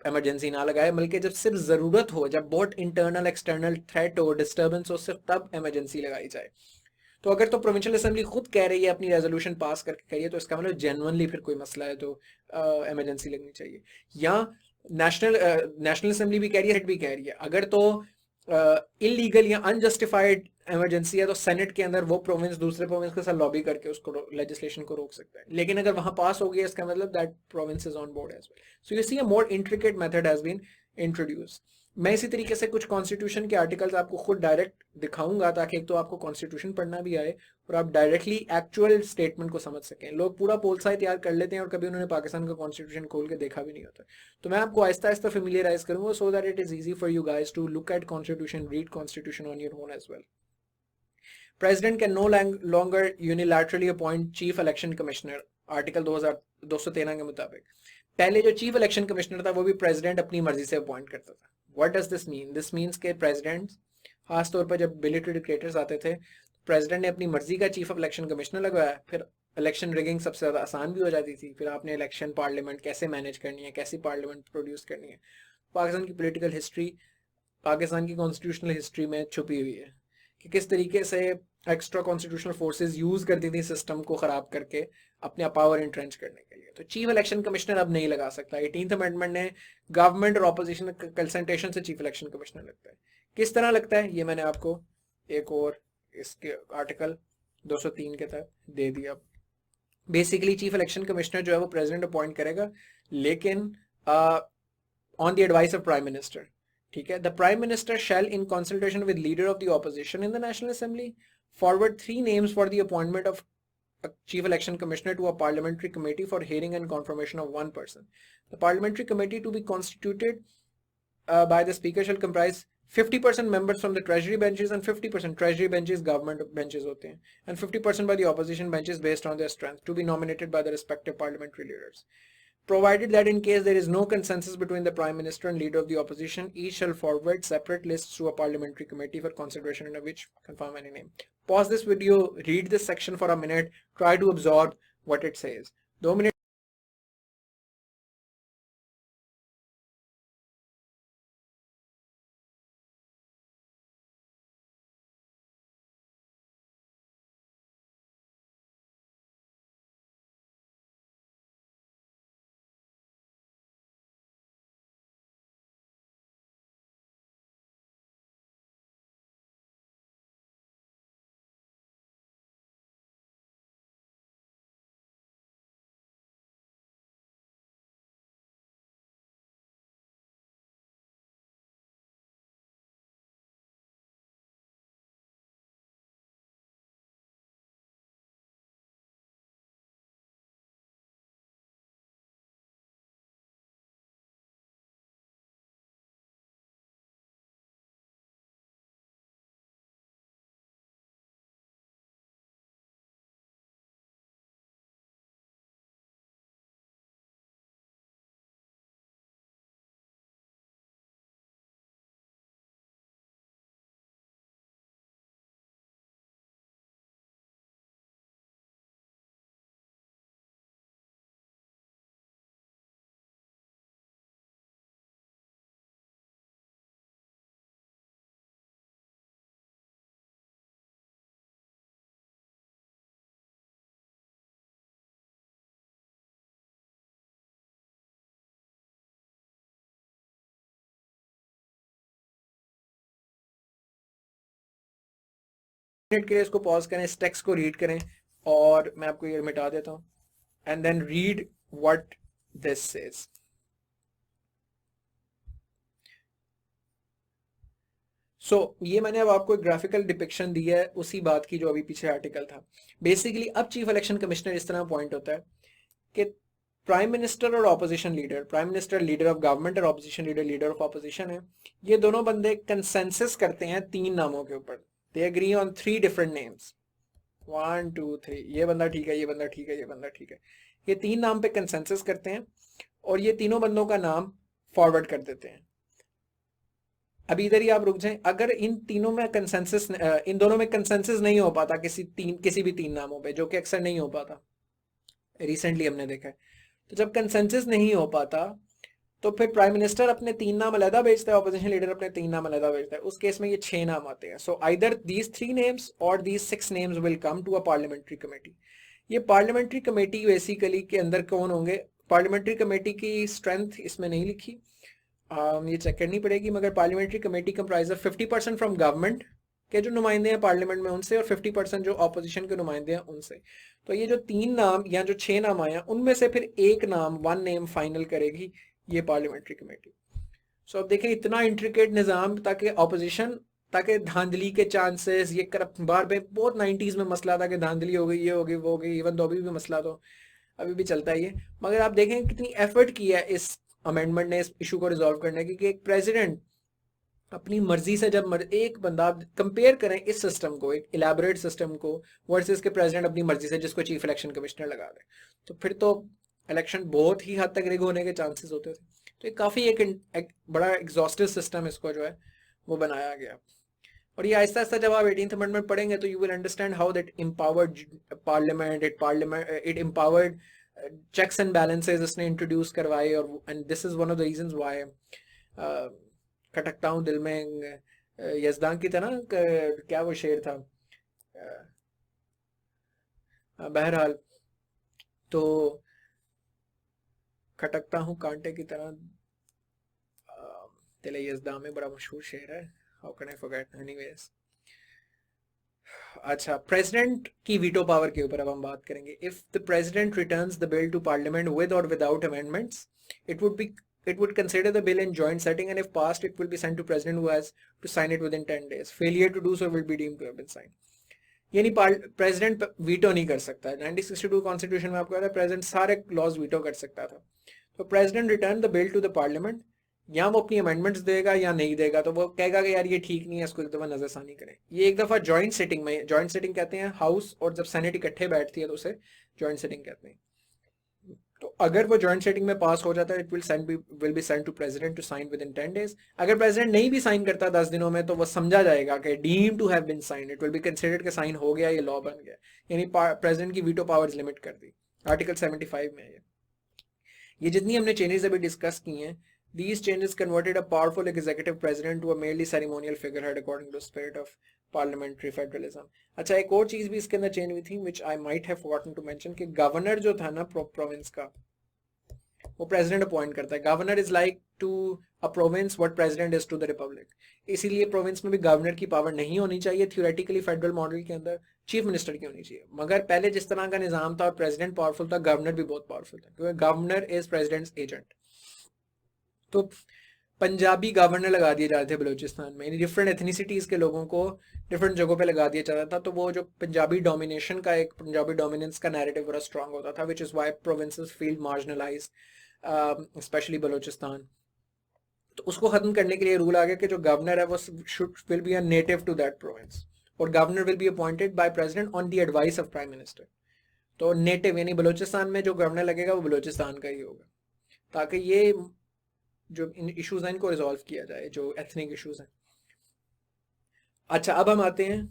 इमरजेंसी ना लगाए, बल्कि जब सिर्फ जरूरत हो, जब बहुत इंटरनल एक्सटर्नल थ्रेट हो, डिस्टर्बेंस हो, सिर्फ तब इमरजेंसी लगाई जाए। तो अगर तो प्रोविंशियल असेंबली खुद कह रही है अपनी रेजोल्यूशन पास करके करिए, तो इसका मतलब जेन्युइनली फिर कोई मसला है तो इमरजेंसी लगनी चाहिए। या नेशनल असेंबली भी कह रही है, भी कह रही है, अगर तो इलीगल या अनजस्टिफाइड इमरजेंसी है तो सेनेट के अंदर वो प्रोविंस दूसरे प्रोविंस के साथ लॉबी करके उसको लेजिस्लेशन को रोक सकता है। लेकिन अगर वहां पास हो गया, इसका मतलब that province is on board as well. So you see a more intricate method has been introduce. मैं इसी तरीके से कुछ कॉन्स्टिट्यूशन के आर्टिकल्स आपको खुद डायरेक्ट दिखाऊंगा, ताकि एक तो आपको कॉन्स्टिट्यूशन पढ़ना भी आए और आप डायरेक्टली एक्चुअल स्टेटमेंट को समझ सकें। लोग पूरा पोलसाई तैयार कर लेते हैं और कभी उन्होंने पाकिस्तान का कॉन्स्टिट्यूशन खोल के देखा भी नहीं होता। तो मैं आपको आहिस्ता आहिस्ता फेमिलियराइज करूंगा, so that it is easy for you guys to look at constitution, read constitution on your own as well. President can no longer unilaterally appoint chief election commissioner, article 213 के मुताबिक। पहले जो चीफ इलेक्शन कमिश्नर था वो भी प्रेसिडेंट अपनी मर्जी से अपॉइंट करता था। What does this mean? This means के प्रेसिडेंट, खासतौर पर जब मिलिट्री डिक्टेटर्स आते थे, प्रेसिडेंट ने अपनी मर्जी का चीफ ऑफ इलेक्शन कमिश्नर लगवाया, फिर इलेक्शन रिगिंग सबसे ज़्यादा आसान भी हो जाती थी। फिर आपने इलेक्शन पार्लियामेंट कैसे मैनेज करनी है, कैसी पार्लियामेंट प्रोड्यूस करनी है, पाकिस्तान की पोलिटिकल हिस्ट्री, पाकिस्तान की कॉन्स्टिट्यूशनल हिस्ट्री में छुपी हुई है कि किस तरीके से एक्स्ट्रा कॉन्स्टिट्यूशनल फोर्सेस यूज करती थी सिस्टम को खराब करके अपने पावर इंट्रेंच करने के लिए। तो चीफ इलेक्शन कमिश्नर अब नहीं लगा सकता। 18th अमेंडमेंट ने गवर्नमेंट और ऑपोजिशन कंसल्टेशन से चीफ इलेक्शन कमिश्नर लगता है। किस तरह लगता है ये मैंने आपको एक और इसके आर्टिकल 203 के तहत दे दिया। बेसिकली चीफ इलेक्शन कमिश्नर जो है वो प्रेसिडेंट अपॉइंट करेगा, लेकिन on the advice of prime minister. ठीक है, the prime minister shell in consultation with leader of the opposition in the national assembly forward 3 names for the appointment of a chief election commissioner to a parliamentary committee for hearing and confirmation of one person. The parliamentary committee to be constituted by the speaker shall comprise 50% members from the treasury benches and 50% treasury benches government benches होते हैं, and 50% by the opposition benches based on their strength, to be nominated by the respective parliamentary leaders. Provided that in case there is no consensus between the Prime Minister and Leader of the Opposition, each shall forward separate lists to a parliamentary committee for consideration, in which confirm any name. Pause this video, read this section for a minute, try to absorb what it says. 2 minutes minute के लिए इसको पॉज करें, इस टेक्स्ट को रीड करें, और मैं आपको ये मिटा देता हूँ, and then read what this says. ये मैंने अब आपको एक ग्राफिकल डिपिक्शन दी है उसी बात की जो अभी पीछे आर्टिकल था। बेसिकली अब चीफ इलेक्शन कमिश्नर इस तरह पॉइंट होता है कि प्राइम मिनिस्टर और opposition leader, prime minister leader of government और opposition leader leader of opposition है, ये दोनों बंदे कंसेंसस करते हैं 3 नामों के ऊपर। They agree on 3 different names, 1 2 3, ये बंदा ठीक है, ये बंदा ठीक है, ये बंदा ठीक है। ये 3 नाम पे कंसेंसस करते हैं और ये तीनों बंदों का नाम फॉरवर्ड कर देते हैं। अभी इधर ही आप रुक जाएं, अगर इन तीनों में कंसेंसस, इन दोनों में कंसेंसस नहीं हो पाता किसी भी 3 नामों पे, जो कि अक्सर नहीं हो पाता, रिसेंटली हमने देखा है, तो जब कंसेंसस नहीं हो पाता तो फिर प्राइम मिनिस्टर अपने 3 नाम अलग भेजता है, ऑपोजिशन लीडर अपने 3 नाम अलग भेजता है। उस केस में ये 6 नाम आते हैं। सो आइदर दीज 3 नेम्स और these 6 names will come to a parliamentary committee. ये पार्लियामेंट्री कमेटी बेसिकली के अंदर कौन होंगे, पार्लियामेंट्री कमेटी की स्ट्रेंथ इसमें नहीं लिखी, ये चेक करनी पड़ेगी, मगर parliamentary committee comprise of 50% from government के जो नुमाइंदे हैं पार्लियामेंट में उनसे, और 50% जो ऑपोजिशन के नुमाइंदे हैं उनसे। तो ये जो 3 नाम या जो 6 नाम आए हैं उनमें से फिर एक नाम, 1 नेम फाइनल करेगी ये पार्लियामेंट्री कमेटी। अब देखें इतना इंट्रिकेट निज़ाम, ताकि ऑपोजिशन, ताकि धांधली के चांसेस, ये करप्ट बार में बहुत 90s में मसला था कि धांधली हो गई, ये हो गई, वो हो गई, इवन तो अभी भी मसला तो अभी भी चलता ही है, मगर आप देखें कितनी एफर्ट की है इस अमेंडमेंट ने इस इशू को रिजॉल्व करने की, कि एक प्रेसिडेंट अपनी मर्जी से जब एक बंदा, कंपेयर करें इस सिस्टम को, एक इलेबोरेट सिस्टम को, वर्सेस के प्रेसिडेंट अपनी मर्जी से जिसको चीफ इलेक्शन कमिश्नर लगा दे, तो फिर तो इलेक्शन बहुत ही हद तक रिग होने के चांसेस होते थे। तो ये काफ़ी एक बड़ा एग्जॉस्टिव सिस्टम इसको जो है वो बनाया गया। और ये आहिस्ता आहिस्ता जब आप 18th अमेंडमेंट पढ़ेंगे तो you will understand how that empowered parliament, it empowered checks and balances इसने इंट्रोड्यूस करवाए, और and this is one of the reasons why खटकता हूँ दिल में यजदान की तरह, क्या वो शेर था, बहरहाल तो खटकता हूँ कांटे की तरह, दिल यजदान में बड़ा मशहूर शेर है, how can I forget, anyways. अच्छा, प्रेसिडेंट की वीटो पावर के ऊपर अब हम बात करेंगे। If the president returns the bill to parliament with और without amendments, it would consider the bill in joint setting, and if passed it will be sent to president who has to sign it within 10 days. Failure to do so will be deemed to have been signed। यानी प्रेसिडेंट वीटो नहीं कर सकता। 1962 कॉन्स्टिट्यूशन में आपको पता है प्रेसिडेंट सारे लॉज वीटो कर सकता था। तो president return the bill to the parliament, या वो अपनी अमेंडमेंट्स देगा या नहीं देगा, तो वो कहेगा कि यार ये ठीक नहीं है, इसको एक दफ़ा नजरसानी करें। ये एक दफ़ा जॉइंट सिटिंग में, जॉइंट सिटिंग कहते हैं हाउस और जब सेनेट इकट्ठे बैठती है तो उसे जॉइंट सिटिंग कहते हैं। तो अगर वो जॉइंट सेटिंग में पास हो जाता है, it will be send to president to sign within 10 days। अगर प्रेसिडेंट नहीं भी साइन करता 10 दिनों में, तो वो समझा जाएगा कि deem to have been sign, it will be considered कि साइन हो गया, ये लॉ बन गया। यानी प्रेसिडेंट की वीटो पावर्स लिमिट कर दी, आर्टिकल 75 में। ये जितनी हमने चेंजेस अभी डिस्कस की हैं, these changes converted a powerful executive president to a merely ceremonial figurehead according to the spirit of parliamentary federalism। अच्छा, एक और चीज भी इसके अंदर चेंज हुई थी which I might have forgotten to mention, कि गवर्नर जो था ना प्रोविंस का, वो प्रेसिडेंट अपॉइंट करता है। Governor is like to a province what president is to the republic. इसीलिए प्रोविंस में भी गवर्नर की पावर नहीं होनी चाहिए। थ्योरेटिकली फेडरल मॉडल के अंदर चीफ मिनिस्टर की होनी चाहिए, मगर पहले जिस तरह का निजाम था और प्रेसिडेंट पावरफुल था, गवर्नर भी बहुत पावरफुल था, क्योंकि गवर्नर इज प्रेसिडेंट्स एजेंट। तो पंजाबी गवर्नर लगा दिए जाते थे बलूचिस्तान में, डिफरेंट एथनिसिटीज के लोगों को डिफरेंट जगहों पे लगा दिया जाता था। तो वो जो पंजाबी डोमिनेशन का, एक पंजाबी डोमिनेंस का नैरेटिव बड़ा स्ट्रांग होता था, which is why provinces feel marginalise, especially Balochistan. तो उसको खत्म करने के लिए रूल आ गया कि जो गवर्नर है वो will be a native to that province, और governor will be appointed by president on the advice of prime minister. तो नेटिव यानी बलूचिस्तान में जो गवर्नर लगेगा वो बलूचिस्तान का ही होगा, ताकि ये जो इन इश्यूज हैं इनको रिजॉल्व किया जाए, जो एथनिक इश्यूज हैं। अच्छा, अब हम आते हैं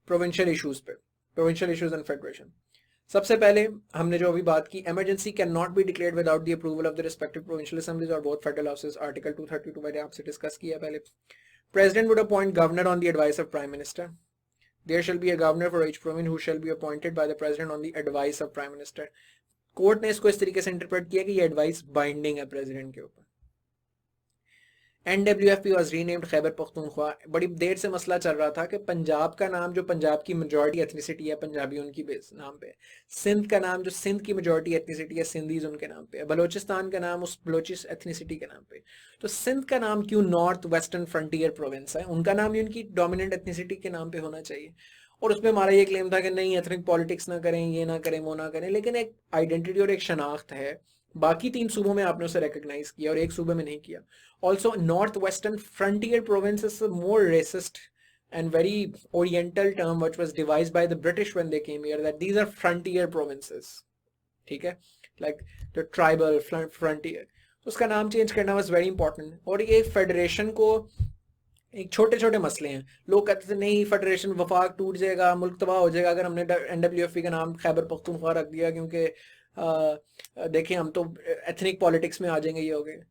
प्रोविंशियल इश्यूज पे, प्रोविंशियल इश्यूज एंड फेडरेशन। सबसे पहले हमने जो अभी बात की, emergency can not be declared without the approval of the respective provincial assemblies और बोथ फेडरल हाउसेस, आर्टिकल 232 मैंने आपसे डिस्कस किया पहले। President would appoint governor on the advice of prime minister. There shall be a governor for each province who shall be appointed by the president on the advice of prime minister. Court ने इसको इस तरीके से इंटरप्रेट किया कि ये एडवाइस बाइंडिंग है प्रेसिडेंट के ऊपर। NWFP was renamed Khyber Pakhtunkhwa. बड़ी देर से मसला चल रहा था कि पंजाब का नाम जो पंजाब की मेजॉरिटी एथनिसिटी है पंजाबी उनकी बेस नाम पे, सिंध का नाम जो सिंध की मेजॉरिटी एथनिसिटी है सिंधीज उनके नाम पे, बलोचिस्तान का नाम उस बलोचिस एथनिसिटी के नाम पे। तो सिंध का नाम क्यों नॉर्थ वेस्टर्न फ्रंटियर प्रोविंस है, उनका नाम ही उनकी डोमिनेंट एथनिसिटी के नाम पे होना चाहिए। और उसमें हमारा ये क्लेम था कि नहीं एथनिक पॉलिटिक्स ना करें, ये ना करें, वो ना करें, लेकिन एक आइडेंटिटी और एक शनाख्त है। बाकी 3 सूबों में आपने उसे रिकॉग्नाइज किया और एक सूबे में नहीं किया। Also, northwestern frontier province is a more racist and very oriental term which was devised by the British when they came here, that these are frontier provinces. ठीक है, like the tribal frontier, तो उसका नाम चेंज करना was very important। और ये फेडरेशन को एक छोटे छोटे मसले हैं, लोग कहते थे नहीं फेडरेशन वफाक टूट जाएगा, मुल्क तबाह हो जाएगा अगर हमने NWFP का नाम खैबर पख्तूनख्वा रख दिया, क्योंकि देखिए हम तो एथनिक पॉलिटिक्स में आ जाएंगे, ये हो गए।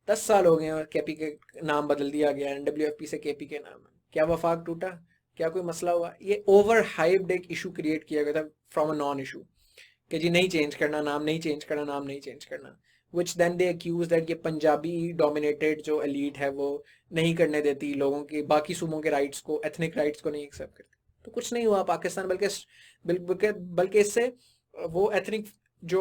10 साल हो गए और केपी के नाम बदल दिया गया, NWFP से केपी के नाम। क्या वफाक टूटा, क्या कोई मसला हुआ? ये ओवर हाइप्ड एक इशू क्रिएट किया गया था फ्रॉम अ नॉन इशू, कि जी नहीं चेंज करना नाम, नहीं चेंज करना नाम, नहीं चेंज करना, which then they accuse that ये पंजाबी डोमिनेटेड जो एलीट है वो नहीं करने देती लोगों की बाकी सूबों के राइट्स को, एथनिक राइट्स को नहीं एक्सेप्ट करती। तो कुछ नहीं हुआ पाकिस्तान, बल्कि इससे वो एथनिक जो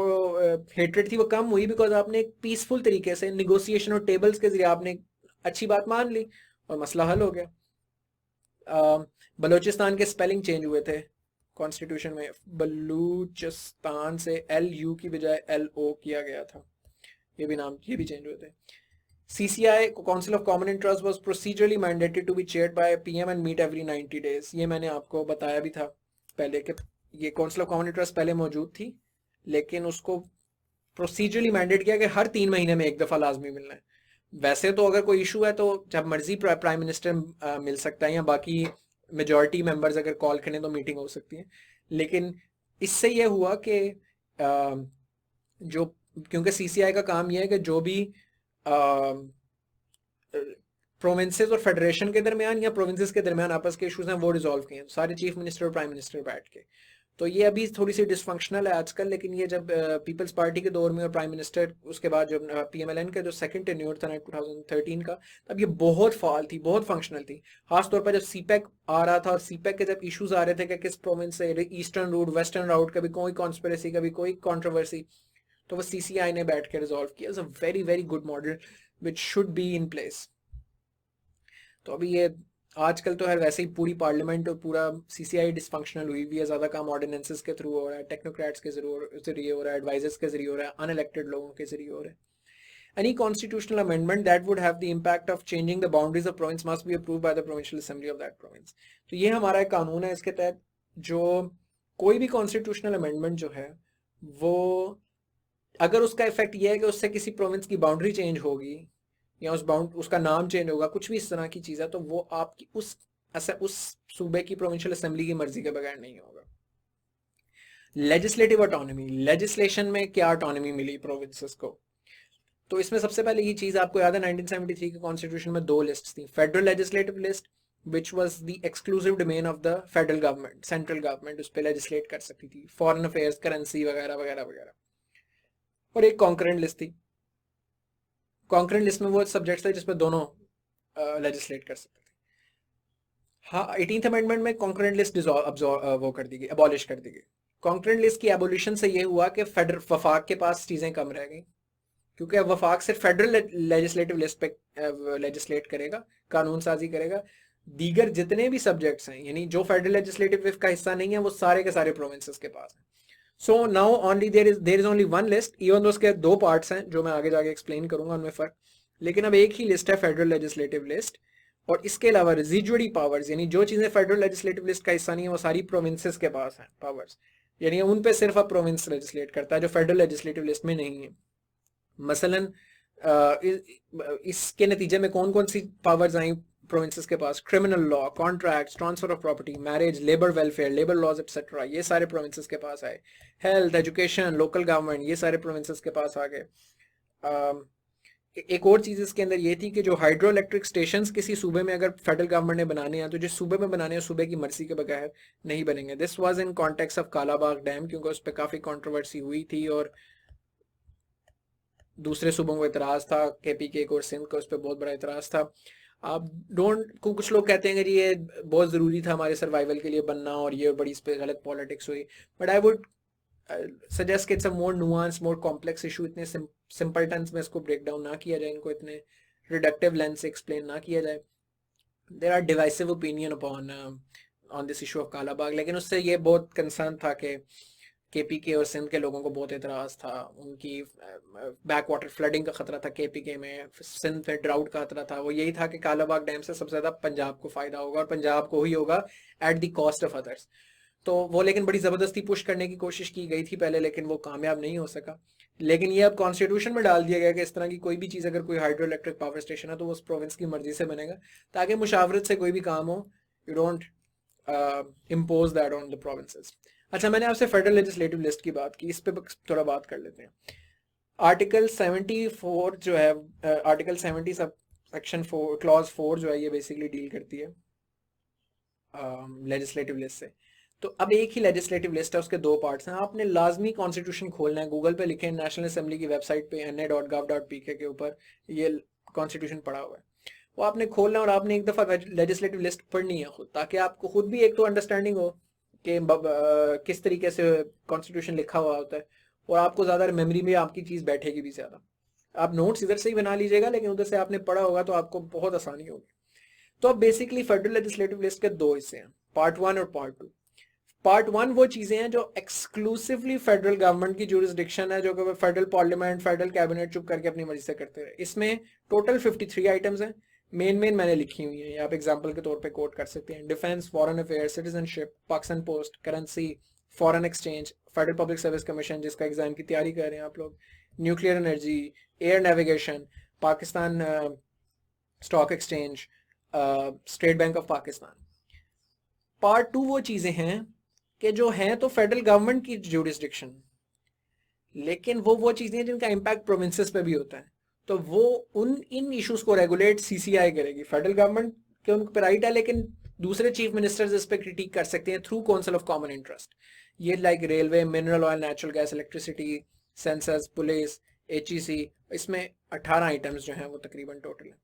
हेट्रेड थी वो कम हुई, बिकॉज आपने एक पीसफुल तरीके से निगोसिएशन और टेबल्स के जरिए आपने अच्छी बात मान ली और मसला हल हो गया। बलोचिस्तान के स्पेलिंग चेंज हुए थे कॉन्स्टिट्यूशन में, बलूचिस्तान से LU की बजाय LO किया गया था, ये भी चेंज हुए थे। CCI council of common interest was procedurally mandated to be chaired by PM and meet every 90 days. ये मैंने आपको बताया भी था पहले कि ये काउंसिल ऑफ कॉमन इंटरेस्ट पहले मौजूद थी, लेकिन उसको प्रोसीजरली मैंडेट किया कि हर 3 महीने में एक दफा लाजमी मिलना है। वैसे तो अगर कोई इशू है तो जब मर्जी प्राइम मिनिस्टर मिल सकता है, या बाकी मेजॉरिटी मेंबर्स अगर कॉल करें तो मीटिंग हो सकती है। लेकिन इससे ये हुआ कि जो, क्योंकि CCI का काम यह है कि जो भी प्रोविंसेस और फेडरेशन के दरमियान या प्रोविंसेस के दरमियान आपस के इश्यूज हैं वो रिजॉल्व किए, सारे चीफ मिनिस्टर और प्राइम मिनिस्टर बैठ के। तो ये अभी थोड़ी सी डिसफंक्शनल है आजकल, लेकिन ये जब पीपल्स पार्टी के दौर में और प्राइम मिनिस्टर उसके बाद जब PMLN का जो सेकंड टेन्योर था 2013 का, तब ये बहुत फाल थी, बहुत फंक्शनल थी। खासतौर पर जब CPEC आ रहा था और CPEC के जब इश्यूज आ रहे थे कि किस प्रोविंस से ईस्टर्न रूट वेस्टर्न राउट, कभी कोई कॉन्स्पिरेसी कभी कोई कॉन्ट्रोवर्सी, तो वो CCI ने बैठ के रिजॉल्व किया। It's a very very good model which should be in place. तो अभी ये आजकल तो है वैसे ही पूरी पार्लियामेंट और पूरा CCI डिसफंक्शनल हुई हुई है, ज़्यादा काम ऑर्डिनेंसेस के थ्रू हो रहा है, टेक्नोक्रेट्स के जरिए हो रहा है, एडवाइजर्स के जरिए हो रहा है, अनइलेक्टेड लोगों के जरिए हो रहा है। Any constitutional amendment that would have the impact of changing the boundaries of province must be approved by the provincial assembly of that province। तो ये हमारा एक कानून है, इसके तहत जो कोई भी कॉन्स्टिट्यूशनल अमेंडमेंट जो है वो अगर उसका इफेक्ट ये है कि उससे किसी प्रोविंस की बाउंड्री चेंज होगी या उसका नाम चेंज होगा, कुछ भी इस तरह की चीज़ है, तो वो आपकी उस सूबे की प्रोविंशियल असेंबली की मर्जी के बगैर नहीं होगा। लेजिस्लेटिव ऑटोनॉमी, लेजिस्लेशन में क्या ऑटोनॉमी मिली प्रोविंसेस को? तो इसमें सबसे पहले ये चीज़ आपको याद है 1973 के कॉन्स्टिट्यूशन में 2 लिस्ट थी, federal legislative list which was the exclusive domain of the federal government, central government उस पर लेजिस्लेट कर सकती थी, फॉरेन अफेयर्स, करेंसी वगैरह वगैरह वगैरह, और एक कॉन्करेंट लिस्ट थी। कॉन्करेंट लिस्ट में वो सब्जेक्ट्स थे जिसमें दोनों लेजिस्लेट कर सकते थे। हाँ, 18th अमेंडमेंट में कॉन्करेंट लिस्ट वो कर दी गई, अबॉलिश कर दी गई। कॉन्करेंट लिस्ट की एबोलिशन से ये हुआ कि वफाक के पास चीज़ें कम रह गई, क्योंकि अब वफाक सिर्फ फेडरल लेजिस्लेटिव लिस्ट पे लेजिस्लेट करेगा, कानून साजी करेगा। दीगर जितने भी सब्जेक्ट्स हैं, यानी जो फेडरल लेजिस्लेटिव का हिस्सा नहीं है, वो सारे के सारे प्रोविंसेस के पास हैं। So now only there is only one list, even though उसके 2 पार्ट्स हैं जो मैं आगे जाके एक्सप्लेन करूंगा उनमें फर्क, लेकिन अब एक ही लिस्ट है फेडरल लेजिस्लेटिव लिस्ट। और इसके अलावा रेजिडुअरी पावर्स, यानी जो चीज़ें फेडरल लेजिस्लेटिव लिस्ट का हिस्सा नहीं है वो सारी प्रोविंसेस के पास हैं पावर्स, यानी उन पे सिर्फ अब प्रोविंस लेजिस्लेट करता है जो फेडरल लेजिस्लेटिव लिस्ट में नहीं है। मसलन इसके नतीजे में कौन कौन सी पावर्स आई प्रोविंसेस के पास? Criminal law, contracts, transfer of property, marriage, labour welfare, labour laws etcetera, ये सारे प्रोविंसेस के पास आए। हेल्थ, एजुकेशन, लोकल गवर्नमेंट, ये सारे प्रोविंसेस के पास आ गए। एक और चीज़ इसके अंदर ये थी कि जो हाइड्रो इलेक्ट्रिक स्टेशन किसी सूबे में अगर फेडरल गवर्नमेंट ने बनाने हैं तो जिस सूबे में बनाने हैं सूबे की मर्जी के बगैर नहीं बनेंगे। This was in context of Kalabagh dam, क्योंकि उस पर काफ़ी कंट्रोवर्सी हुई थी और दूसरे सूबों को इतराज़ था, KPK को और सिंध को, उस पर बहुत बड़ा इतराज़ था। आप कुछ लोग कहते हैं कि जी ये बहुत ज़रूरी था हमारे सर्वाइवल के लिए बनना, और ये बड़ी इस पर गलत पॉलिटिक्स हुई। बट आई वुड सजेस्ट कि it's a more nuance, more complex issue. इतने सिंपल टर्म्स में इसको ब्रेक डाउन ना किया जाए, इनको इतने रिडक्टिव लेंस से एक्सप्लेन ना किया जाए। There are divisive opinion upon on this issue of Kalabagh, लेकिन उससे ये बहुत कंसर्न था कि KPK और सिंध के लोगों को बहुत एतराज़ था, उनकी बैक वाटर फ्लडिंग का खतरा था KPK में, सिंध में ड्राउट का खतरा था। वो यही था कि कालाबाग डैम से सबसे ज़्यादा पंजाब को फ़ायदा होगा, और पंजाब को ही होगा at the cost of others. तो वो लेकिन बड़ी ज़बरदस्ती पुश करने की कोशिश की गई थी पहले, लेकिन वो कामयाब नहीं हो सका। लेकिन ये अब कॉन्स्टिट्यूशन में डाल दिया गया कि इस तरह की कोई भी चीज़, अगर कोई हाइड्रो इलेक्ट्रिक पावर स्टेशन है तो वो उस प्रोविंस की मर्जी से बनेगा, ताकि मुशावरत से कोई भी काम हो, you don't impose that on the provinces. अच्छा, मैंने आपसे फेडरल लेजिस्लेटिव लिस्ट की बात की, इस पर थोड़ा बात कर लेते हैं। आर्टिकल 74 जो है, आर्टिकल 70 सब सेक्शन 4 क्लॉज 4 जो है, ये बेसिकली डील करती है लेजिस्लेटिव लिस्ट से। तो अब एक ही लेजिस्लेटिव लिस्ट है, उसके दो पार्ट्स हैं। आपने लाजमी कॉन्स्टिट्यूशन खोलना है, गूगल पे लिखें नेशनल असेंबली की वेबसाइट पे na.gov.pk के ऊपर ये कॉन्स्टिट्यूशन पड़ा हुआ है, वो आपने खोलना है और आपने एक दफ़ा लेजिस्लेटिव लिस्ट पढ़नी है खुद, ताकि आपको खुद भी एक तो अंडरस्टैंडिंग हो कि किस तरीके से कॉन्स्टिट्यूशन लिखा हुआ होता है, और आपको ज़्यादा मेमोरी में आपकी चीज़ बैठेगी भी ज़्यादा। आप नोट्स इधर से ही बना लीजिएगा, लेकिन उधर से आपने पढ़ा होगा तो आपको बहुत आसानी होगी। तो अब बेसिकली फेडरल लेजिस्लेटिव लिस्ट के दो हिस्से हैं, पार्ट 1 और पार्ट 2। पार्ट 1 वो चीज़ें हैं जो एक्सक्लूसिवली फेडरल गवर्नमेंट की जुरिस्डिक्शन है, जो कि फेडरल पार्लियामेंट, फेडरल कैबिनेट चुप करके अपनी मर्जी से करते हैं। इसमें टोटल 53 आइटम्स हैं, मेन मैंने लिखी हुई हैं, आप एग्जांपल के तौर पे कोट कर सकते हैं। Defence, foreign affairs, citizenship, Pakistan post, currency, foreign exchange, federal public service commission जिसका एग्जाम की तैयारी कर रहे हैं आप लोग, nuclear energy, air navigation, Pakistan stock exchange, state bank of Pakistan. Part 2 वो चीज़ें हैं कि जो हैं तो फेडरल गवर्नमेंट की जुरिस्डिक्शन, लेकिन वो चीज़ें जिनका इम्पैक्ट प्रोविंसेस पे भी होता है, तो वो इन इश्यूज को रेगुलेट CCI करेगी। फेडरल गवर्नमेंट के उन पर राइट है, लेकिन दूसरे चीफ मिनिस्टर्स इस पर क्रिटिक कर सकते हैं through council of common interest. ये like railway, mineral oil, natural gas, electricity, census, police, HEC, इसमें 18 आइटम्स जो हैं वो तकरीबन टोटल है।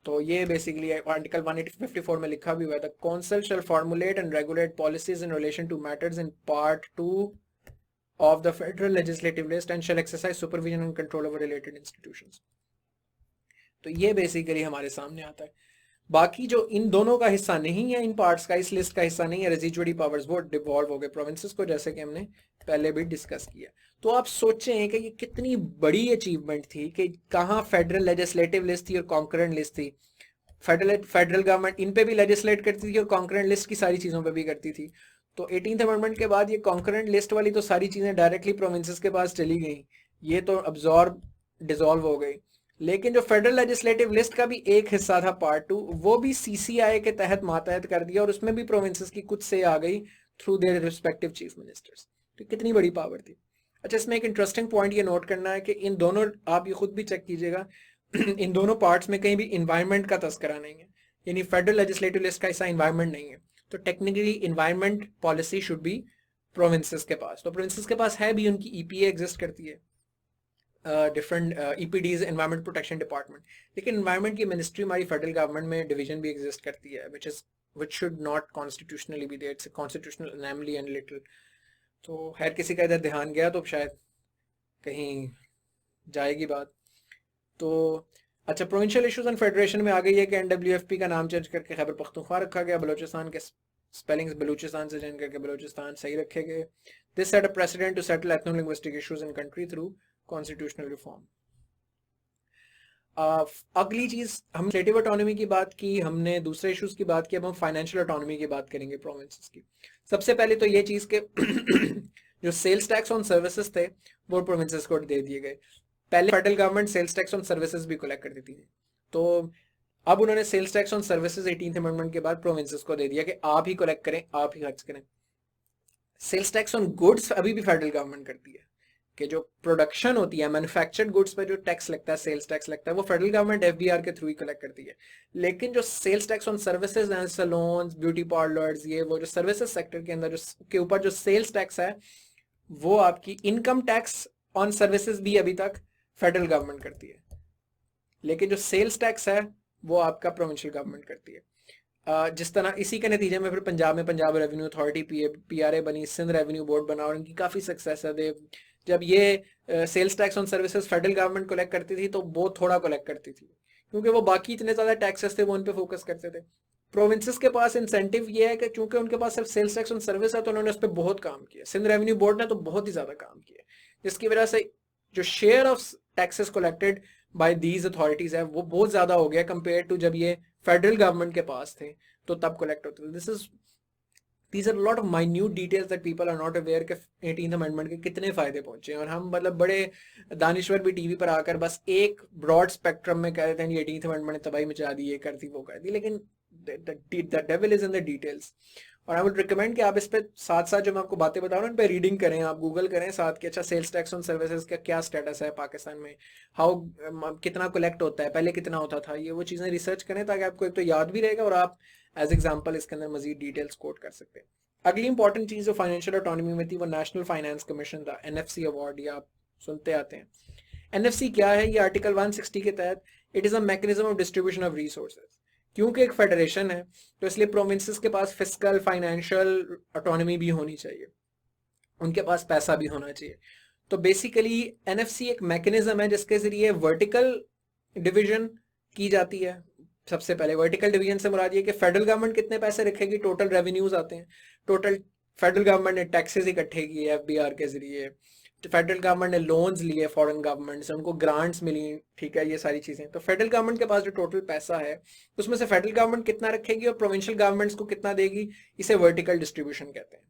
तो ये बेसिकली आर्टिकल 154 में लिखा भी हुआ है, the council shall formulate and regulate policies in relation to matters in part 2 of the federal legislative list and shall exercise supervision and control over related institutions। तो ये बेसिकली हमारे सामने आता है। बाकी जो इन दोनों का हिस्सा नहीं है, इन पार्ट्स का, इस लिस्ट का हिस्सा नहीं है, रेजिडुअरी पावर्स, वो डिवॉल्व हो गए प्रोविंसेस को, जैसे कि हमने पहले भी डिस्कस किया। तो आप सोचें कि ये कितनी बड़ी अचीवमेंट थी कि कहाँ फेडरल लेजिस्लेटिव लिस्ट थी और कॉन्करेंट लिस्ट थी। फेडरल गवर्नमेंट इन पे भी लेजिस्लेट करती थी और कॉन्करेंट लिस्ट की सारी चीज़ों पे भी करती थी। तो 18th अमेंडमेंट के बाद ये कॉन्करेंट लिस्ट वाली तो सारी चीज़ें डायरेक्टली प्रोविंसेस के पास चली गई, ये तो अब्जॉर्ब डिसॉल्व हो गई। लेकिन जो फेडरल लेजिस्लेटिव लिस्ट का भी एक हिस्सा था पार्ट 2, वो भी CCI के तहत मातहत कर दिया, और उसमें भी प्रोविंसेस की कुछ से आ गई through their respective chief ministers. तो कितनी बड़ी पावर थी। अच्छा, इसमें एक इंटरेस्टिंग पॉइंट ये नोट करना है कि इन दोनों, आप ये खुद भी चेक कीजिएगा, इन दोनों पार्ट्स में कहीं भी इन्वायरमेंट का तस्करा नहीं है, यानी फेडरल लेजिस्लेटिव लिस्ट का हिस्सा इन्वायरमेंट नहीं है। तो technically environment policy should be provinces के पास। तो प्रोविंसेस के पास है भी, उनकी EPA एग्जिस्ट करती है, different EPDs, environment protection department, लेकिन एनवायरमेंट की मिनिस्ट्री हमारी फेडरल गवर्नमेंट में डिवीजन भी एग्जिस्ट करती है, which should not constitutionally be there, it's a constitutional anomaly and little। तो हर किसी का इधर ध्यान गया तो शायद कहीं जाएगी बात। तो अच्छा, प्रोविंशियल इश्यूज एंड फेडरेशन में आ गई है कि NWFP का नाम चेंज करके खैबर पख्तूनख्वा रखा गया, बलोचिस्तान के स्पेलिंग्स बलूचिस्तान से चेंज करके बलोचिस्तान सही रखे गए। This set a president to settle ethno-linguistic issues in country through constitutional reform. अगली चीज, हम लेजिस्लेटिव ऑटोनॉमी की बात की, हमने दूसरे इश्यूज की बात की, अब हम फाइनेंशियल ऑटोनॉमी की बात करेंगे प्रोविंसेस की। सबसे पहले तो ये चीज के जो सेल्स टैक्स ऑन सर्विसेज थे वो प्रोविंसेस को दे दिए गए। पहले federal government sales tax on services भी कलेक्ट कर देती थी, तो अब उन्होंने sales tax on services 18th amendment के बाद प्रोविंसेस को दे दिया कि आप ही कलेक्ट करें, आप ही खर्च करें। सेल्स टैक्स ऑन गुड्स अभी भी फेडरल गवर्नमेंट करती है, कि जो प्रोडक्शन होती है, मैन्युफैक्चर्ड गुड्स पे जो टैक्स लगता है, सेल्स टैक्स लगता है, वो फेडरल गवर्नमेंट FBR के थ्रू ही कलेक्ट करती है। लेकिन जो सेल्स टैक्स ऑन सर्विसेज हैं, सैलून्स, ब्यूटी पार्लर्स, ये वो जो सर्विसेज सेक्टर के अंदर जो के ऊपर जो सेल्स टैक्स है, वो आपकी इनकम टैक्स ऑन सर्विसेज भी अभी तक फेडरल गवर्नमेंट करती है, लेकिन जो सेल्स टैक्स है वो आपका प्रोविंशियल गवर्नमेंट करती है। जिस तरह इसी के नतीजे में फिर पंजाब में पंजाब रेवेन्यू अथॉरिटी पीआरए बनी, सिंध रेवेन्यू बोर्ड बना, और इनकी काफ़ी सक्सेस है। जब ये sales tax on services federal government collect करती थी तो वो थोड़ा कलेक्ट करती थी, क्योंकि वो बाकी इतने ज़्यादा टैक्सेस थे वो उन पे फोकस करते थे। प्रोविंसेस के पास इंसेंटिव ये है कि चूंकि उनके पास सिर्फ सेल्स टैक्स ऑन सर्विस है तो उन्होंने उस पर बहुत काम किया। सिंध रेवेन्यू बोर्ड ने तो बहुत ही ज़्यादा काम किया, जिसकी वजह से जो share of taxes collected by these authorities है वो बहुत ज़्यादा हो गया कंपेयर टू जब ये फेडरल गवर्नमेंट के पास थे तो तब कलेक्ट होते थे। these are a lot of minute details that people are not aware कि 18th अमेंडमेंट के कितने फायदे पहुंचे हैं। और हम मतलब बड़े दानिश्वर भी टीवी पर आकर बस एक ब्रॉड स्पेक्ट्रम में कह देते हैं 18th अमेंडमेंट ने तबाही मचा दी, ये कर दी वो कर दी, लेकिन the devil is in the details. और आई वुड रिकमेंड कि आप इस पे साथ साथ जो मैं आपको बातें बता रहा हूँ उन पे रीडिंग करें, आप गूगल करें साथ कि अच्छा सेल्स टैक्स ऑन सर्विसेज का क्या स्टेटस है पाकिस्तान में, हाउ कितना कलेक्ट होता है, पहले कितना होता था, ये वो चीज़ें रिसर्च करें ताकि आपको एक तो याद भी रहेगा और आप एज एग्जाम्पल इसके अंदर मजीद डिटेल्स कोट कर सकते हैं। अगली इंपॉर्टेंट चीज़ जो फाइनेंशियल ऑटोनॉमी में थी वो नेशनल फाइनेंस कमीशन था, एनएफसी अवार्ड, ये आप सुनते आते हैं। एनएफसी क्या है? ये आर्टिकल 160 के तहत it is a mechanism of distribution of resources. क्योंकि एक फेडरेशन है तो इसलिए प्रोविंसेस के पास फिस्कल फाइनेंशियल ऑटोनॉमी भी होनी चाहिए, उनके पास पैसा भी होना चाहिए। तो बेसिकली एनएफसी एक मैकेनिज्म है जिसके जरिए वर्टिकल डिवीजन की जाती है। सबसे पहले वर्टिकल डिवीजन से मुराद ये कि फेडरल गवर्नमेंट कितने पैसे रखेगी, टोटल रेवेन्यूज आते हैं, टोटल फेडरल गवर्नमेंट ने टैक्सेस इकट्ठे किए एफबीआर के जरिए, फेडरल गवर्नमेंट ने लोन्स लिए फॉरेन गवर्नमेंट से, उनको ग्रांट्स मिली, ठीक है, ये सारी चीजें। तो फेडरल गवर्नमेंट के पास जो टोटल पैसा है उसमें से फेडरल गवर्नमेंट कितना रखेगी और प्रोविंशियल गवर्नमेंट्स को कितना देगी, इसे वर्टिकल डिस्ट्रीब्यूशन कहते हैं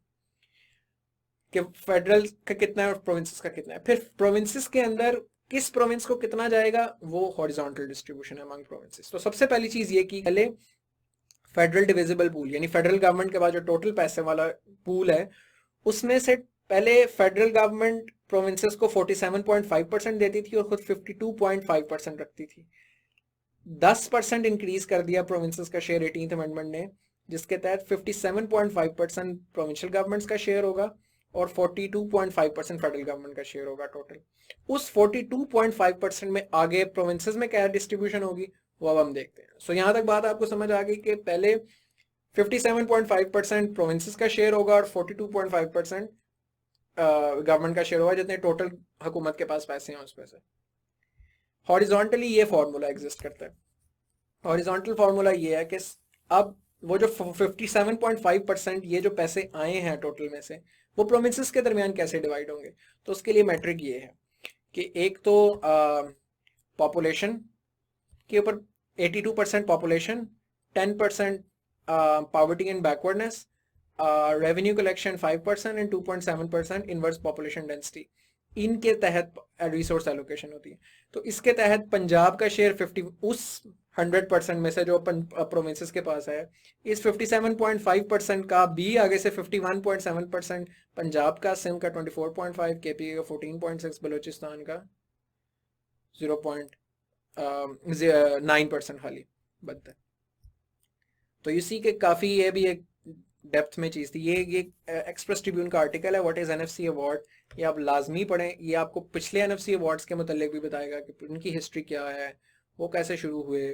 कि फेडरल का कितना है और प्रोविंसेस का कितना है। फिर प्रोविंसेस के अंदर किस प्रोविंस को कितना जाएगा वो हॉरिजॉन्टल डिस्ट्रीब्यूशन है अमंग प्रोविंसेस। तो सबसे पहली चीज ये की पहले फेडरल डिविजिबल पूल, यानी फेडरल गवर्नमेंट के पास जो टोटल पैसे वाला पूल है उसमें से पहले फेडरल गवर्नमेंट प्रोविंसेस को 47.5% देती थी और खुद 52.5% रखती थी। 10% इंक्रीज कर दिया प्रोविंसेस का शेयर 18th अमेंडमेंट ने, जिसके तहत 57.5% प्रोविंशियल गवर्नमेंट्स का शेयर होगा और 42.5% फेडरल गवर्नमेंट का शेयर होगा टोटल। उस 42.5% में आगे प्रोविंसेस में क्या डिस्ट्रीब्यूशन होगी वो अब हम देखते हैं। सो यहाँ तक बात आपको समझ आ गई कि पहले 57.5% प्रोविंसेस का शेयर होगा और 42.5% गवर्नमेंट का शेयर होगा, जितने टोटल हुकूमत के पास पैसे हैं उसमें से। हॉरिजॉन्टली ये फॉर्मूला एग्जिस्ट करता है। हॉरिजॉन्टल फॉर्मूला ये है कि अब वो जो 57.5% ये जो पैसे आए हैं टोटल में से वो प्रोविंसेस के दरमियान कैसे डिवाइड होंगे, तो उसके लिए मैट्रिक ये है कि एक तो पॉपुलेशन के ऊपर 82% population, 10% poverty and backwardness, revenue collection 5% and 2.7% inverse population density, इनके तहत रिसोर्स एलोकेशन होती है। तो इसके तहत पंजाब का शेयर 50 उस 100% में से जो प्रोविंसेस के पास है, इस 57.5% का भी आगे से 51.7% पंजाब का, सिंध का 24.5, केपी का 14.6, बलूचिस्तान का 0.9% खाली बनता है। तो यू सी के काफ़ी ये भी एक डेप्थ में चीज़ थी। ये एक्सप्रेस ट्रिब्यून का आर्टिकल है व्हाट इज़ एनएफसी अवार्ड, ये आप लाजमी पढ़ें। ये आपको पिछले एनएफसी अवार्ड्स के मतलब भी बताएगा कि उनकी हिस्ट्री क्या है, वो कैसे शुरू हुए,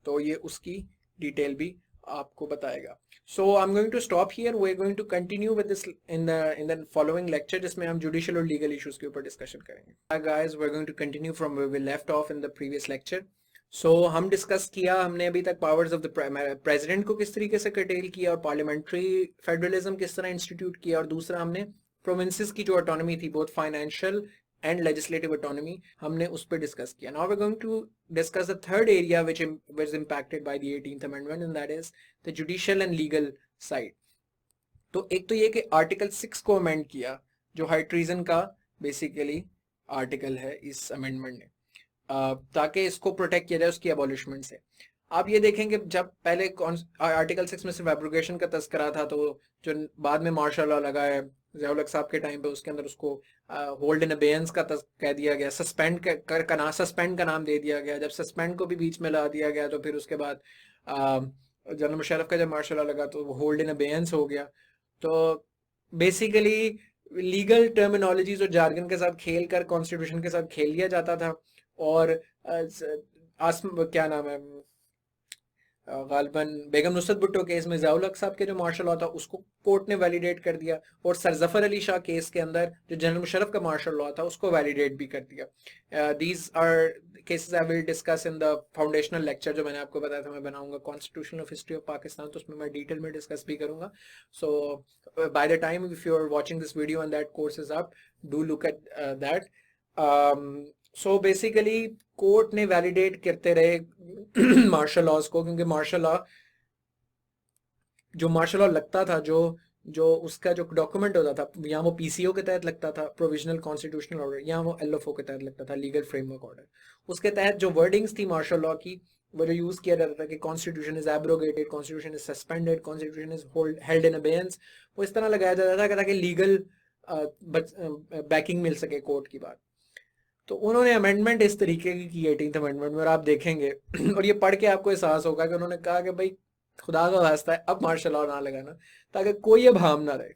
तो ये उसकी डिटेल भी आपको बताएगा। So I am going to stop here, we are going to continue with this in the following lecture, जिसमें हम जुडिशियल और लीगल इश्यूज के ऊपर डिस्कशन करेंगे। Guys we are going to continue from where we left off in the previous lecture. हम डिस्कस किया हमने अभी तक पावर्स ऑफ द प्रेसिडेंट को किस तरीके से कटेल किया और पार्लियामेंट्री फेडरलिज्म किस तरह इंस्टीट्यूट किया, और दूसरा हमने प्रोविंसेस की जो ऑटोनॉमी थी both financial and legislative autonomy हमने उस पर डिस्कस किया। Now we are going to discuss the third area which was impacted by the 18th amendment and that is the judicial and legal side. तो एक तो ये कि आर्टिकल 6 को अमेंड किया जो हाई ट्रीजन का बेसिकली आर्टिकल है इस अमेंडमेंट ने, ताकि इसको प्रोटेक्ट किया जाए उसकी एबॉलिशमेंट से। आप ये देखें कि जब पहले आर्टिकल 6 में सिर्फ एब्रोगेशन का तस्करा था, तो जो बाद में मार्शल लॉ लगा है ज़िया उल हक साहब के टाइम पे, उसके अंदर उसको होल्ड इन अबेयंस का कह दिया गया, सस्पेंड का नाम दे दिया गया। जब सस्पेंड को भी बीच में ला दिया गया तो फिर उसके बाद जनरल मुशर्रफ का जब मार्शल लॉ लगा तो वो होल्ड इन अबेयंस हो गया। तो बेसिकली लीगल टर्मिनोलॉजीज और जार्गन के साथ खेल कर कॉन्स्टिट्यूशन के साथ खेल लिया जाता था। और क्या नाम है, गालबन बेगम नुसरत भुट्टो केस में ज़ियाउल हक साहब के जो मार्शल लॉ था उसको कोर्ट ने वैलिडेट कर दिया, और सर जफर अली शाह केस के अंदर जो जनरल मुशर्रफ का मार्शल लॉ था उसको वैलिडेट भी कर दिया। These are cases I will discuss in the foundational lecture जो मैंने आपको बताया था मैं बनाऊंगा constitution of history of Pakistan, तो उसमें मैं डिटेल में डिस्कस भी करूंगा। So by the time if you are watching this video and that course is up, do look at that. So basically court ने वैलिडेट करते रहे मार्शल लॉज को, क्योंकि मार्शल लॉ लगता था, जो उसका जो डॉक्यूमेंट होता था, यहाँ वो पीसीओ के तहत लगता था, प्रोविजनल कॉन्स्टिट्यूशनल ऑर्डर, यहाँ वो एलएफओ के तहत लगता था, लीगल फ्रेमवर्क ऑर्डर। उसके तहत जो वर्डिंग्स थी मार्शल लॉ की, वो जो यूज किया जाता था कि constitution is abrogated, constitution is suspended, constitution is held in abeyance, वो इस तरह लगाया जाता था ताकि लीगल बैकिंग मिल सके कोर्ट की बात। तो उन्होंने अमेंडमेंट इस तरीके की 18th अमेंडमेंट में, और आप देखेंगे और ये पढ़ के आपको एहसास होगा कि उन्होंने कहा कि भाई खुदा का वास्ता है अब मार्शल लॉ ना लगाना, ताकि कोई अब हार्म ना रहे।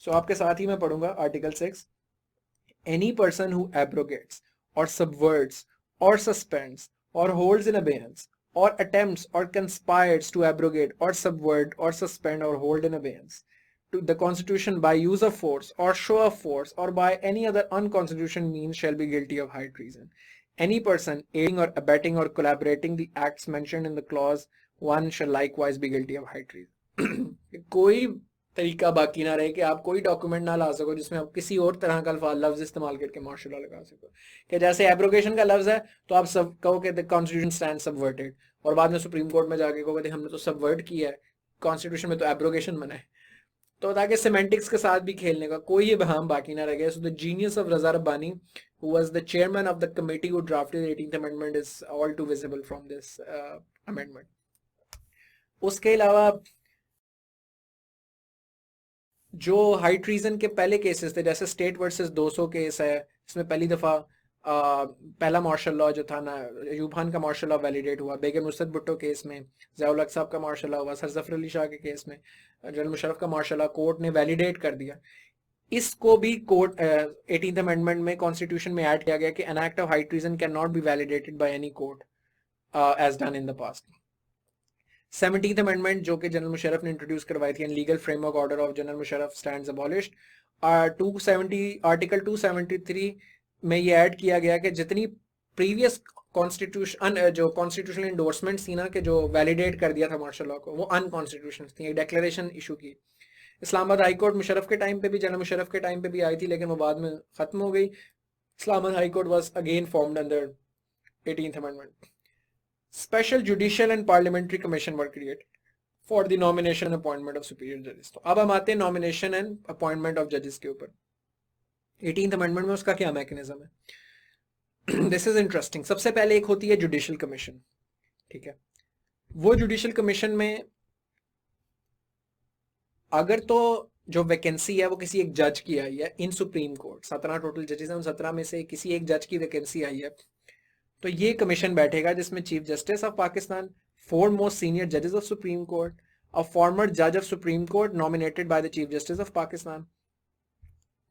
सो आपके साथ ही मैं पढ़ूंगा आर्टिकल 6। एनी पर्सन हु एब्रोगेट्स और सबवर्ट्स और सस्पेंड्स और होल्ड्स इन अबेयंस और अटेम्प्ट्स और कंस्पायर्स टू एब्रोगेट और सबवर्ट और सस्पेंड और hold in abeyance to the constitution by use of force or show of force or by any other unconstitutional means shall be guilty of high treason. Any person aiding or abetting or collaborating the acts mentioned in the clause 1 shall likewise be guilty of high treason. कोई तरीका बाकी ना रहे कि आप कोई डॉक्यूमेंट ना ला सको जिसमें आप किसी और तरह का लफ्ज इस्तेमाल करके मार्शल लॉ लगा सको। कि जैसे एब्रोगेशन का लफ्ज है तो आप सब कहो कि द कॉन्स्टिट्यूशन स्टैंड सबवर्टेड, और बाद में सुप्रीम कोर्ट में जाके कहो हमने तो सबवर्ट किया है, कॉन्स्टिट्यूशन में तो एब्रोगेशन बना है। तो ताकि सेमेंटिक्स के साथ भी खेलने का कोई इबहम बाकी ना रह गया। So the genius of Raza Rabbani who was the chairman of the committee who drafted the 18th amendment is all too visible from this amendment. उसके अलावा जो हाई ट्रीजन के पहले केसेस थे, जैसे स्टेट वर्सेस 200 केस है, इसमें पहली दफा पहला मार्शल लॉ जो था ना, अयूब खान का मार्शल लॉ वैलिडेट हुआ। बेगम नुसरत भुट्टो केस में ज़ियाउल हक साहब का मार्शल लॉ हुआ। सर जफर अली शाह के केस में जनरल मुशर्रफ का मार्शल लॉ कोर्ट ने वैलिडेट कर दिया। इसको भी कोर्ट 18th अमेंडमेंट में कॉन्स्टिट्यूशन में ऐड किया गया कि an act of high treason can not be validated by any court as done in the past. 17th amendment जो कि जनरल मुशर्रफ ने इंट्रोड्यूस करवाई थी, and legal framework order of general Musharraf stands abolished. 270 article 273 में ये ऐड किया गया कि जितनी प्रीवियस कॉन्स्टिट्यूशन जो कॉन्स्टिट्यूशनल इंडोर्समेंट थी ना, कि जो वैलिडेट कर दिया था मार्शल लॉ को, वो अनकॉन्स्टिट्यूशनल थी। एक डिक्लेरेशन इशू की इस्लामाबाद हाई कोर्ट मुशर्रफ के टाइम पे भी, जनरल मुशर्रफ के टाइम पे भी आई थी, लेकिन वो बाद में खत्म हो गई। Islamabad high court was again formed under 18th amendment. Special judicial and parliamentary commission were created for the nomination and appointment of superior जजेस। तो अब हम आते हैं नॉमिनेशन एंड अपॉइंटमेंट ऑफ जजेस के ऊपर। 18th अमेंडमेंट में उसका क्या मैकेनिज्म है? This is interesting. सबसे पहले एक होती है जुडिशियल कमीशन, ठीक है। वो जुडिशियल कमीशन में अगर तो जो वैकेंसी है वो किसी एक जज की आई है इन सुप्रीम कोर्ट, 17 टोटल जजेस हैं, उन 17 में से किसी एक जज की वैकेंसी आई है, तो ये कमीशन बैठेगा जिसमें chief justice of Pakistan, 4 most senior जजेस of supreme court, a former जज of supreme court nominated by the chief justice of Pakistan.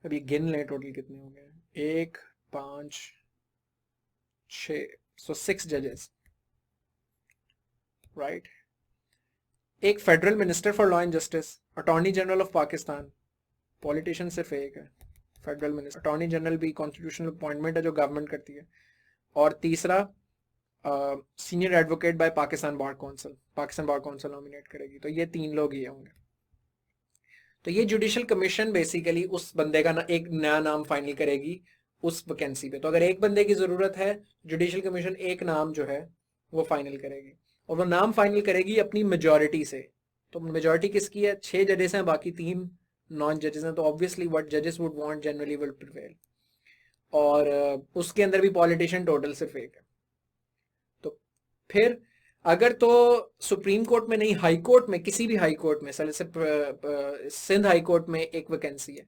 अभी गिन लें टोटल कितने हो गए, 1 5 6, सो 6 जजेस, राइट। एक federal minister for law and justice, attorney general of Pakistan, politician सिर्फ एक है, फेडरल मिनिस्टर। अटॉर्नी जनरल भी कॉन्स्टिट्यूशनल अपॉइंटमेंट है जो गवर्नमेंट करती है। और तीसरा senior advocate by Pakistan bar council, Pakistan bar council nominate करेगी। तो ये 3 लोग ही होंगे। तो ये जुडिशियल कमीशन बेसिकली उस बंदे का एक नया नाम फाइनल करेगी उस वैकेंसी पे। तो अगर एक बंदे की जरूरत है, जुडिशियल कमीशन एक नाम जो है वो फाइनल करेगी, और वो नाम फाइनल करेगी अपनी मेजॉरिटी से। तो मेजॉरिटी किसकी है? 6 जजेस हैं, बाकी 3 नॉन जजेस हैं। तो ऑब्वियसली व्हाट जजेस would want generally will prevail. और उसके अंदर भी पॉलिटिशियन टोटल सिर्फ एक है। तो फिर अगर तो सुप्रीम कोर्ट में नहीं, हाई कोर्ट में, किसी भी हाई कोर्ट में, सिंध हाई कोर्ट में एक वैकेंसी है,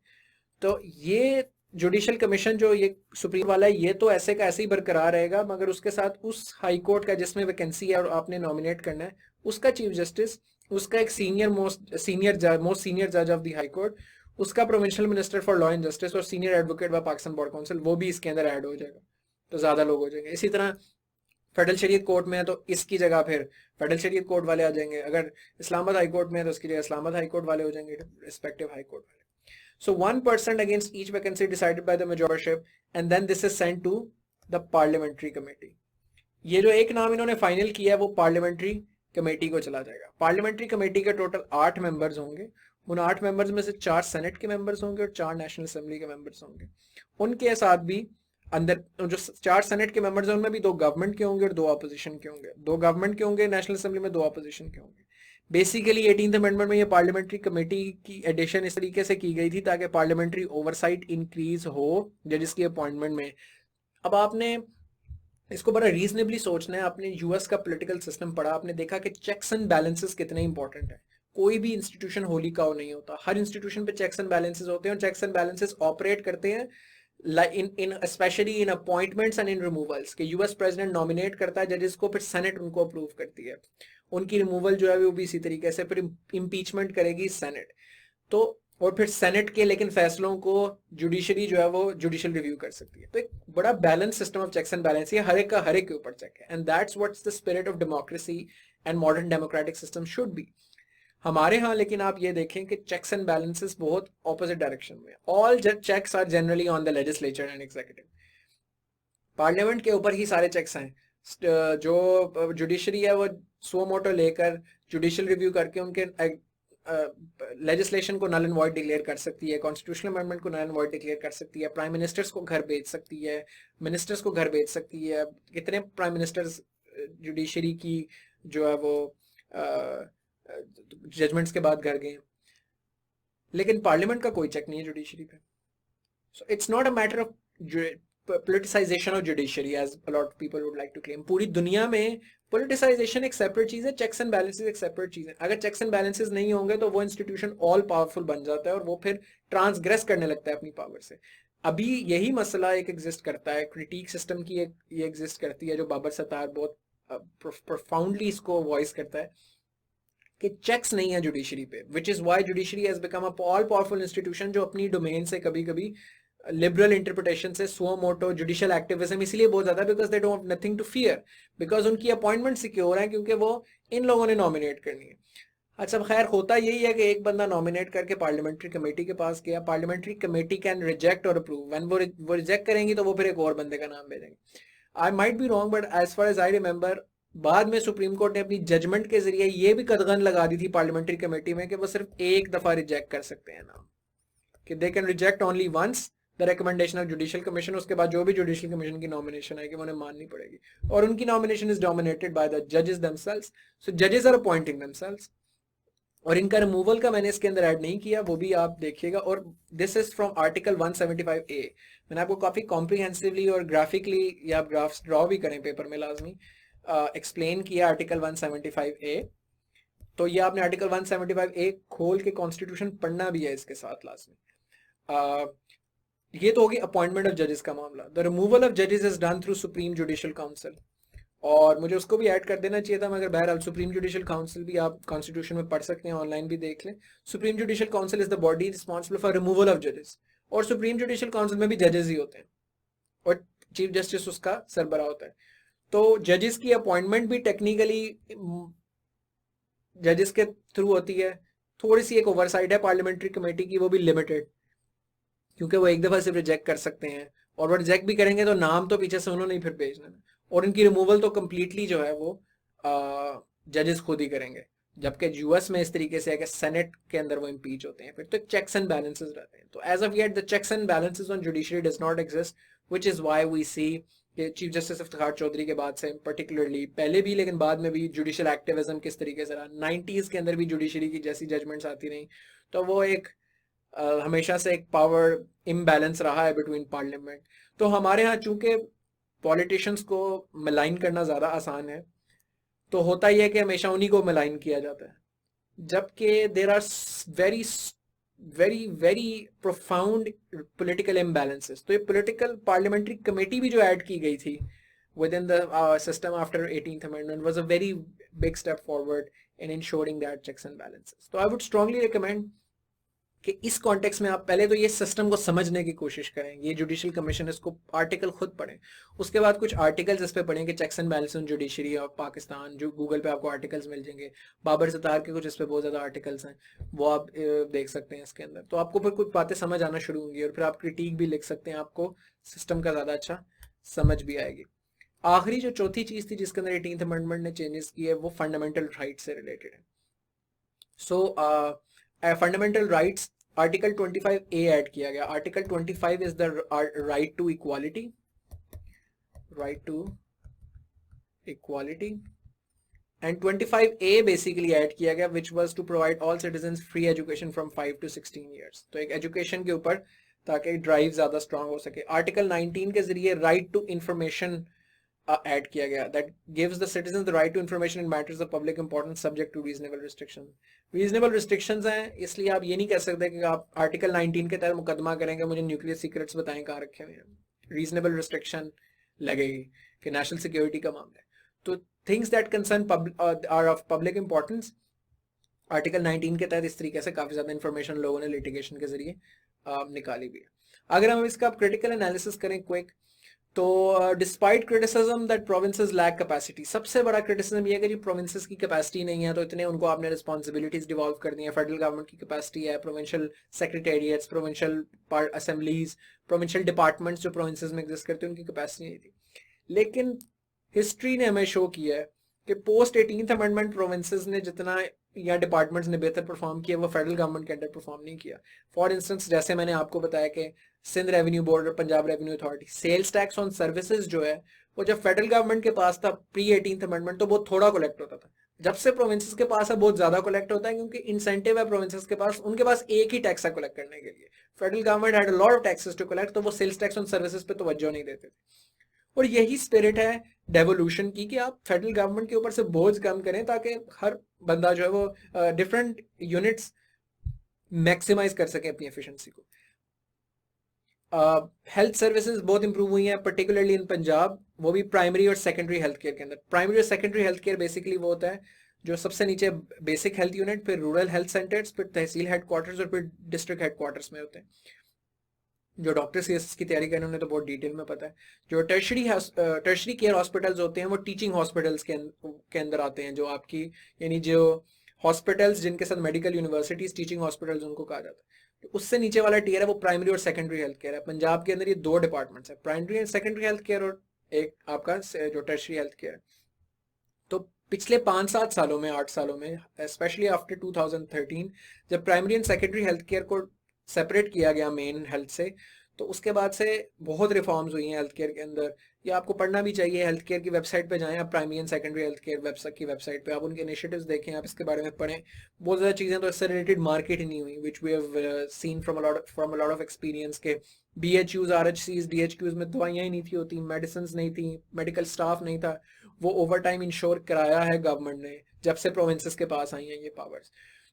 तो ये जुडिशियल कमीशन जो ये सुप्रीम वाला है, ये तो ऐसे का ऐसे ही बरकरार रहेगा, मगर उसके साथ उस हाई कोर्ट का जिसमें वैकेंसी है और आपने नॉमिनेट करना है, उसका चीफ जस्टिस, उसका एक मोस्ट सीनियर जज ऑफ द हाई कोर्ट, उसका provincial minister for law and justice और senior advocate by Pakistan bar council वो भी इसके अंदर ऐड हो जाएगा, तो ज़्यादा लोग हो जाएंगे। इसी तरह फेडरल शरीयत कोर्ट में है तो इसकी जगह फिर फेडरल शरीयत कोर्ट वाले आ जाएंगे, अगर इस्लामाबाद हाई कोर्ट में है तो उसकी जगह इस्लामाबाद हाई कोर्ट वाले हो जाएंगे, रिस्पेक्टिव हाई कोर्ट वाले। So 1% against each vacancy decided by the majorship and then this is sent to the parliamentary committee. ये जो एक नाम इन्होंने फाइनल किया है वो पार्लियामेंट्री कमेटी को चला जाएगा। पार्लियामेंट्री कमेटी के टोटल 8 मेंबर्स होंगे, उन 8 मेंबर्स में से 4 सेनेट के मेंबर्स होंगे और 4 नेशनल असेंबली के मेंबर्स होंगे। उनके साथ भी अंदर जो 4 सेनेट के मेंबर्स हैं उनमें भी 2 गवर्नमेंट के होंगे और 2 ऑपोजिशन के होंगे, 2 गवर्नमेंट के होंगे नेशनल असेंबली में, 2 ऑपोजिशन के होंगे। बेसिकली 18th अमेंडमेंट में ये पार्लियामेंट्री कमेटी की एडिशन इस तरीके से की गई थी ताकि पार्लियामेंट्री ओवरसाइट इंक्रीज हो जजेस की अपॉइंटमेंट में। अब आपने इसको बड़ा रीजनेबली सोचना है, आपने यूएस का पॉलिटिकल सिस्टम पढ़ा, आपने देखा कि चेक्स एंड बैलेंसेस कितने इंपॉर्टेंट है। कोई भी इंस्टीट्यूशन होली काउ नहीं होता, हर इंस्टीट्यूशन पे चेक्स एंड बैलेंसेस होते हैं और चेक्स एंड बैलेंसेस ऑपरेट करते हैं in especially in appointments and in removals कि यूएस प्रेसिडेंट नॉमिनेट करता है जजेस को, फिर सेनेट उनको अप्रूव करती है, उनकी रिमूवल जो है वो भी इसी तरीके से, फिर इम्पीचमेंट करेगी सेनेट, तो और फिर सेनेट के लेकिन फैसलों को जुडिशरी जो है वो जुडिशियल रिव्यू कर सकती है। तो एक बड़ा balance system of checks and balance, ये हर एक का हर एक के ऊपर चेक है, and that's what's the spirit of democracy and modern democratic system should be. हमारे यहाँ लेकिन आप ये देखें कि चेक्स एंड बैलेंसेस बहुत ऑपोजिट डायरेक्शन में। All checks are generally on the legislature and executive, parliament के ऊपर ही सारे चेक्स हैं। जो जुडिशरी है वो सो मोटो लेकर जुडिशियल रिव्यू करके उनके लेजिस्लेशन को नल एंड वॉइड डिक्लेयर कर सकती है, कॉन्स्टिट्यूशनल अमेंडमेंट को नल एंड वॉइड डिक्लेयर कर सकती है, प्राइम मिनिस्टर्स को घर भेज सकती है, मिनिस्टर्स को घर भेज सकती है। कितने प्राइम मिनिस्टर्स जुडिशरी की जो है वो जजमेंट्स के बाद घर गए, लेकिन पार्लियामेंट का कोई चेक नहीं है जुडिशरी पे। So it's not a matter of politicization of judiciary as a lot of people would like to claim। पूरी दुनिया में politicization एक separate चीज है, checks and balances एक separate चीज है। अगर checks and balances नहीं होंगे तो वो institution all powerful बन जाता है और वो फिर transgress करने लगता है अपनी पावर से। अभी यही मसला एक एग्जिस्ट करता है, क्रिटिक सिस्टम की एक ये एग्जिस्ट करती है, जो बाबर सत्तार बहुत प्रोफाउंडली इसको वॉइस करता है कि चेक्स नहीं है जुडिशरी पे, which is why judiciary has become a all powerful institution जो अपनी डोमेन से कभी कभी लिबरल इंटरप्रिटेशन से सो मोटो जुडिशियल एक्टिविज्म इसलिए बहुत ज्यादा, because they don't nothing to fear, because उनकी अपॉइंटमेंट सिक्योर है क्योंकि वो इन लोगों ने नॉमिनेट करनी है। अच्छा खैर होता यही है कि एक बंदा नॉमिनेट करके पार्लियामेंट्री कमेटी के पास गया, पार्लियामेंट्री कमेटी कैन रिजेक्ट और अप्रूव, व्हेन वो रिजेक्ट करेंगी तो वो फिर एक और बंदे का नाम भेजेंगे। I might be wrong but as far as I remember बाद में सुप्रीम कोर्ट ने अपनी जजमेंट के जरिए ये भी कदगन लगा दी थी पार्लियामेंट्री कमेटी में कि वो सिर्फ एक दफा रिजेक्ट कर सकते हैं नाम, कि they can reject only once the recommendation of judicial commission, उसके बाद जो भी जुडिशियल कमीशन की नॉमिनेशन आएगी वो उन्हें माननी पड़ेगी, और उनकी nomination is dominated by the जजेस देमसेल्व्स, सो जजेस आर अपॉइंटिंग देमसेल्व्स। और इनका रिमूवल का मैंने इसके अंदर ऐड नहीं किया, वो भी आप देखिएगा, और this is from article 175A। मैंने आपको काफी कॉम्प्रिहेंसिवली और ग्राफिकली, या आप ग्राफ्स ड्रॉ भी करें पेपर में लाजमी, एक्सप्लेन किया आर्टिकल 175A। तो ये आपने आर्टिकल 175A खोल के कॉन्स्टिट्यूशन पढ़ना भी है इसके साथ लाजमी। ये तो होगी अपॉइंटमेंट ऑफ जजेस का मामला। द रिमूवल ऑफ जजेस is done through supreme judicial council, और मुझे उसको भी ऐड कर देना चाहिए था मगर बहरहाल सुप्रीम जुडिशियल काउंसिल भी आप कॉन्स्टिट्यूशन में पढ़ सकते हैं, ऑनलाइन भी देख लें। Supreme judicial council is the body responsible for removal of जजेस, और सुप्रीम जुडिशियल काउंसिल में भी जजेस ही होते हैं और चीफ जस्टिस उसका सरबराह होता है। तो जजेस की अपॉइंटमेंट भी टेक्निकली जजेस के थ्रू होती है, थोड़ी सी एक ओवरसाइट है पार्लियामेंट्री कमेटी की, वो भी लिमिटेड, क्योंकि वो एक दफा सिर्फ रिजेक्ट कर सकते हैं, और वो रिजेक्ट भी करेंगे तो नाम तो पीछे से उन्होंने ही फिर भेजना है, और इनकी रिमूवल तो कम्प्लीटली जो है वो जजेस खुद ही करेंगे, जबकि यूएस में इस तरीके से है कि सेनेट के अंदर वो इम्पीच होते हैं, फिर तो चेक्स एंड बैलेंसेस रहते हैं। तो as of yet the checks and balances on judiciary does not exist, which is why we see कि चीफ जस्टिस इफ्तिखार चौधरी के बाद से पर्टिकुलरली, पहले भी लेकिन बाद में भी जुडिशियल एक्टिविज्म किस तरीके से रहा, 90s के अंदर भी जुडिशरी की जैसी जजमेंट्स आती रही, तो वो एक हमेशा से एक पावर इम्बैलेंस रहा है बिटवीन पार्लियामेंट। तो हमारे यहाँ चूंकि पॉलिटिशियंस को मिलाइन करना ज़्यादा आसान है, तो होता ही है कि हमेशा उन्हीं को मिलाइन किया जाता है, जबकि there are very very very profound political imbalances. तो ये पॉलिटिकल पार्लियामेंट्री कमेटी भी जो ऐड की गई थी within the system after 18th amendment was a very big step forward in ensuring that checks and balances. तो आई वुड स्ट्रांगली रिकमेंड कि इस कॉन्टेक्स्ट में आप पहले तो ये सिस्टम को समझने की कोशिश करें, ये जुडिशियल कमीशन, इसको आर्टिकल खुद पढ़ें, उसके बाद कुछ आर्टिकल्स इस पे पढ़ें कि checks and balance on judiciary of Pakistan, जो गूगल पे आपको आर्टिकल्स मिल जाएंगे, बाबर सत्तार के कुछ इस पे बहुत ज़्यादा आर्टिकल्स हैं, वो आप देख सकते हैं इसके अंदर, तो आपको फिर कुछ बातें समझ आना शुरू होंगी और फिर आप क्रिटिक भी लिख सकते हैं, आपको सिस्टम का ज़्यादा अच्छा समझ भी आएगी। आखिरी जो चौथी चीज़ थी जिसके अंदर 18th अमेंडमेंट ने चेंजेस किए, वो फंडामेंटल राइट से रिलेटेड है। So fundamental rights, article 25A add किया गया। Article 25 is the right to equality, right to equality, and 25A basically add किया गया which was to provide all citizens free education from 5 to 16 years. तो एक एजुकेशन के ऊपर ताकि ड्राइव ज्यादा स्ट्रांग हो सके। आर्टिकल 19 के जरिए राइट टू इंफॉर्मेशन ऐड किया गया, that gives the citizen the right to information in matters of public importance subject to reasonable restriction. Reasonable restrictions हैं, इसलिए आप ये नहीं कह सकते कि आप आर्टिकल 19 के तहत मुकदमा करेंगे मुझे न्यूक्लियर सीक्रेट्स बताएं कहाँ रखे हुए हैं, रीजनेबल रिस्ट्रिक्शन लगेगी कि नेशनल सिक्योरिटी का मामला है। तो things that concern are of public importance, article 19 के तहत इस तरीके से काफी ज्यादा इंफॉर्मेशन लोगों ने लिटिगेशन के जरिए निकाली भी है। अगर हम इसका क्रिटिकल एनालिसिस करें क्विक, तो despite criticism that provinces lack capacity, सबसे बड़ा क्रिटिसिज्म ये है कि जी प्रोविंसेस की कैपेसिटी नहीं है, तो इतने उनको आपने रिस्पॉन्सिबिलिटीज डिवॉल्व कर दी है। फेडरल गवर्नमेंट की कैपेसिटी है, provincial secretariats, provincial assemblies, provincial departments जो प्रोविंसेस में एग्जिस्ट करते हैं उनकी कैपेसिटी नहीं थी। लेकिन हिस्ट्री ने हमें शो किया है कि पोस्ट 18th अमेंडमेंट प्रोविंसेस ने जितना या डिपार्टमेंट्स ने बेहतर परफॉर्म किया वो फेडरल गवर्नमेंट के अंडर परफॉर्म नहीं किया। फॉर इंस्टेंस जैसे मैंने आपको बताया कि सिंध रेवेन्यू बोर्ड और Punjab revenue authority, sales tax on services जो है वो जब फेडरल गवर्नमेंट के पास था प्री 18th अमेंडमेंट तो बहुत थोड़ा कलेक्ट होता था, जब से प्रोविंसेस के पास है बहुत ज्यादा कलेक्ट होता है, क्योंकि इंसेंटिव है प्रोविंसेस के पास, उनके पास एक ही टैक्स है कलेक्ट करने के लिए। Federal government had a lot of taxes to collect, तो वो सेल्स टैक्स ऑन सर्विसेज पे तवज्जो नहीं देते थे। और यही स्पिरिट है डेवोल्यूशन की कि आप फेडरल गवर्नमेंट के ऊपर से बोझ कम करें ताकि हर बंदा जो है वो डिफरेंट यूनिट्स मैक्सिमाइज कर सके अपनी एफिशिएंसी को। हेल्थ सर्विसेज बहुत इंप्रूव हुई हैं पर्टिकुलरली इन पंजाब, वो भी प्राइमरी और सेकेंडरी हेल्थ केयर के अंदर। प्राइमरी और सेकेंडरी हेल्थ केयर बेसिकली वो होता है जो सबसे नीचे बेसिक हेल्थ यूनिट, फिर रूरल हेल्थ सेंटर्स, फिर तहसील हेडक्वार्टर्स और फिर डिस्ट्रिक्ट हेडक्वार्टर्स में होते हैं। जो डॉक्टर सीएसएस की तैयारी करें उन्हें तो बहुत डिटेल में पता है। जो टर्शरी केयर हॉस्पिटल्स होते हैं वो टीचिंग हॉस्पिटल्स के अंदर आते हैं, जो आपकी यानी जो हॉस्पिटल्स जिनके साथ मेडिकल यूनिवर्सिटीज टीचिंग हॉस्पिटल्स उनको कहा जाता है। तो उससे नीचे वाला टियर है वो प्राइमरी और सेकेंडरी हेल्थ केयर है। पंजाब के अंदर ये दो डिपार्टमेंट्स है, primary and secondary health care और एक आपका जो टर्शरी हेल्थ केयर। तो पिछले 5-7 सालों में 8 सालों में स्पेशली आफ्टर 2013 जब primary and secondary health care को सेपरेट किया गया मेन हेल्थ से, तो उसके बाद से बहुत रिफॉर्म्स हुई हैं हेल्थ केयर के अंदर। ये आपको पढ़ना भी चाहिए, हेल्थ केयर की वेबसाइट पे जाएं आप, primary and secondary health care website पे आप उनके इनिशिएटिव्स देखें, आप इसके बारे में पढ़ें। बहुत ज़्यादा चीज़ें तो इससे रिलेटेड मार्केट ही नहीं हुई, which we have seen from a lot of experience के BHUs RHCs DHQs में दवाइयाँ ही नहीं थी होती, मेडिसिन नहीं थी, मेडिकल स्टाफ नहीं था। वो ओवर टाइम इंश्योर कराया है गवर्नमेंट ने जब से प्रोविंसेस के पास आई हैं ये powers.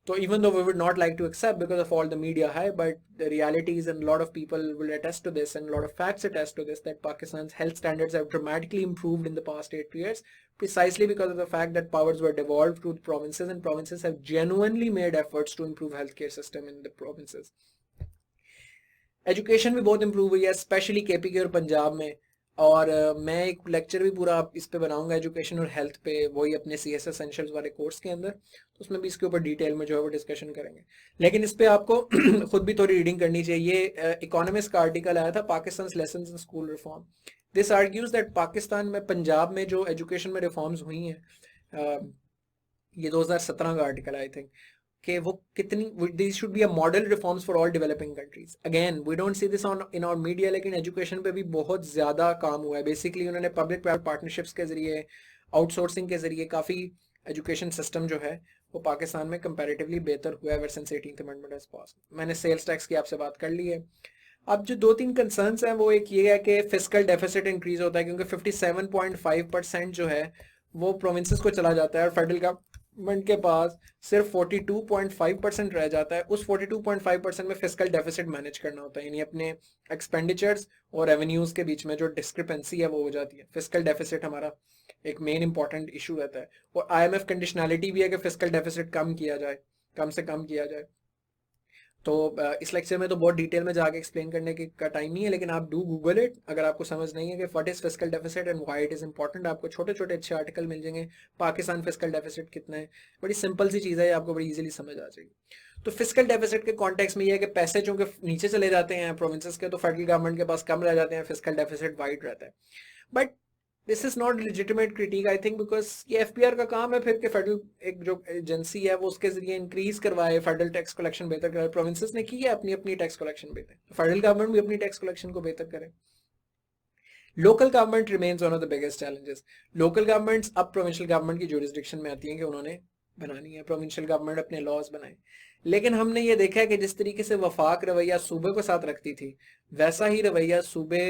So even though we would not like to accept because of all the media hype, but the realities and a lot of people will attest to this and a lot of facts attest to this, that Pakistan's health standards have dramatically improved in the past 8 years precisely because of the fact that powers were devolved to the provinces and provinces have genuinely made efforts to improve healthcare system in the provinces. Education भी बहुत इंप्रूव हुई है स्पेशली KPK और पंजाब में, और मैं एक लेक्चर भी पूरा इस पे बनाऊंगा एजुकेशन और हेल्थ पे, वही अपने CS एसेंशियल्स वाले कोर्स के अंदर, तो उसमें भी इसके ऊपर डिटेल में जो है वो डिस्कशन करेंगे। लेकिन इस पे आपको खुद भी थोड़ी रीडिंग करनी चाहिए। ये इकोनॉमिस्ट का आर्टिकल आया था, Pakistan lessons in school reform. This argues that Pakistan में पंजाब में जो एजुकेशन में रिफॉर्म्स हुई हैं, ये 2017 का आर्टिकल आई थिंक, कि वो कितनी these should be a model reforms for all developing countries. Again, we don't see this in our media, लेकिन एजुकेशन पे भी बहुत ज़्यादा काम हुआ है। बेसिकली उन्होंने पब्लिक प्राइवेट पार्टनरशिप्स के जरिए, आउटसोर्सिंग के जरिए काफ़ी एजुकेशन सिस्टम जो है वो पाकिस्तान में कंपैरेटिवली बेहतर हुआ है ever since 18th amendment has pass. मैंने सेल्स टैक्स की आपसे बात कर ली है। अब जो 2-3 कंसर्न्स हैं वो एक ये है कि फिस्कल डेफिसिट इंक्रीज होता है, क्योंकि 57.5% जो है वो प्रोविंसेस को चला जाता है और फेडरल गवर्नमेंट के पास सिर्फ 42.5% रह जाता है। उस 42.5% में फिस्कल डेफिसिट मैनेज करना होता है, यानी अपने एक्सपेंडिचर्स और रेवेन्यूज के बीच में जो डिस्क्रिपेंसी है वो हो जाती है। फिस्कल डेफिसिट हमारा एक मेन इंपॉर्टेंट इशू रहता है, और IMF कंडीशनैलिटी भी है कि फिस्कल डेफिसिट कम किया जाए, कम से कम किया जाए। तो इस लेक्चर में तो बहुत डिटेल में जाके एक्सप्लेन करने का टाइम नहीं है, लेकिन आप डू गूगल इट अगर आपको समझ नहीं है कि what is fiscal deficit and why it is important. आपको छोटे छोटे अच्छे आर्टिकल मिल जाएंगे, पाकिस्तान फिस्कल डेफिसिट कितना है, बड़ी सिंपल सी चीज़ है, आपको बड़ी इजीली समझ आ जाएगी। तो फिस्कल डेफिसिट के कॉन्टेक्स्ट में ये है कि पैसे चूंकि नीचे चले जाते हैं प्रोविंसेस के, तो फेडरल गवर्नमेंट के पास कम रह जाते हैं, फिस्कल डेफिसिट वाइड रहता है। But this is not legitimate critic I think, because ये एफपीआर का काम है फिर कि फेडरल एक जो एजेंसी है वो उसके जरिए इंक्रीज करवाए, फेडरल टैक्स कलेक्शन बेहतर कराए। प्रोविंसेस ने की है अपनी अपनी टैक्स कलेक्शन बेहतर, फेडरल गवर्नमेंट भी अपनी टैक्स कलेक्शन को बेहतर करे। Local government remains one of the biggest challenges. Local governments अब प्रोविंशियल गवर्नमेंट की जुरिस्डिक्शन में आती हैं कि उन्होंने बनानी है, प्रोविंशियल गवर्नमेंट अपने लॉज बनाए। लेकिन हमने ये देखा है कि जिस तरीके से वफाक रवैया सूबे को साथ रखती थी, वैसा ही रवैया सूबे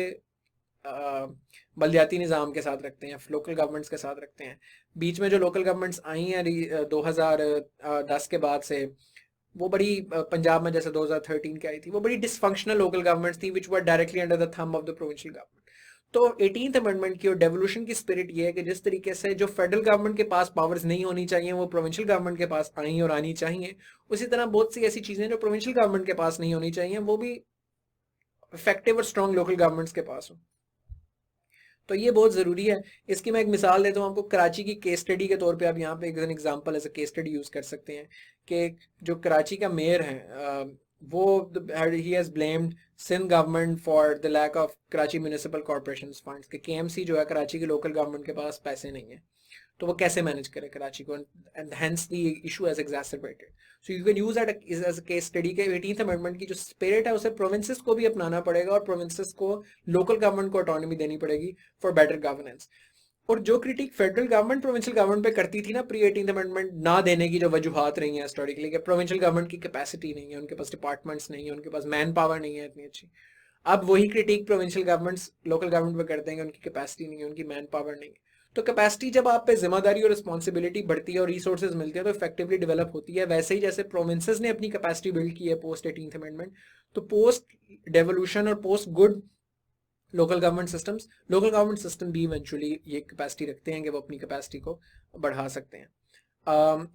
बलदियाती निज़ाम के साथ रखते हैं, लोकल गवर्नमेंट्स के साथ रखते हैं। बीच में जो लोकल गवर्नमेंट्स आई हैं 2010 के बाद से, वो बड़ी पंजाब में जैसे 2013 की आई थी, वो बड़ी डिसफंक्शनल लोकल गवर्नमेंट्स थी which were directly under the thumb of the provincial government. तो 18th अमेंडमेंट की और डेवोल्यूशन की स्पिरिट ये है कि जिस तरीके से जो फेडरल गवर्नमेंट के पास पावर्स नहीं होनी चाहिए वो प्रोविंशियल गवर्नमेंट के पास आई और आनी चाहिए, उसी तरह बहुत सी ऐसी चीजें जो प्रोविंशियल गवर्नमेंट के पास नहीं होनी चाहिए वो भी इफेक्टिव और स्ट्रॉन्ग लोकल गवर्नमेंट्स के पास हो। तो ये बहुत ज़रूरी है। इसकी मैं एक मिसाल देता हूँ आपको, कराची की केस स्टडी के तौर पे आप यहाँ पे एक example as a case study use कर सकते हैं कि जो कराची का मेयर है वो ही has blamed Sindh government for the lack of Karachi municipal corporation funds, के केएमसी जो है कराची की लोकल गवर्नमेंट के पास पैसे नहीं है, तो वो कैसे मैनेज करे कराची को, and hence the issue has exacerbated. So you can use that as a case study के 18th अमेंडमेंट की जो स्पिरिट है उसे प्रोविंसेस को भी अपनाना पड़ेगा और प्रोविंसेस को लोकल गवर्नमेंट को ऑटोनॉमी देनी पड़ेगी फॉर बेटर गवर्नेंस। और जो critic federal government provincial government पे करती थी ना प्री 18th अमेंडमेंट ना देने की, जो वजूहात रही हैं हिस्टोरिकली कि प्रोविंशियल गवर्नमेंट की कैपेसिटी नहीं है, उनके पास डिपार्टमेंट्स नहीं है, उनके पास मैन पावर नहीं है इतनी अच्छी, अब वही critic provincial governments local government पे करते हैं कि उनकी कैपेसिटी नहीं है, उनकी मैन पावर नहीं है। तो कैपेसिटी जब आप पे जिम्मेदारी और रिस्पॉन्सिबिलिटी बढ़ती है और रिसोर्सेज मिलते हैं तो इफेक्टिवली डेवलप होती है। वैसे ही जैसे प्रोविंसेस ने अपनी कैपेसिटी बिल्ड की है पोस्ट 18th अमेंडमेंट, तो पोस्ट डेवोल्यूशन और post good local government system भी इवेंचुअली ये कैपेसिटी रखते हैं कि वो अपनी कैपेसिटी को बढ़ा सकते हैं।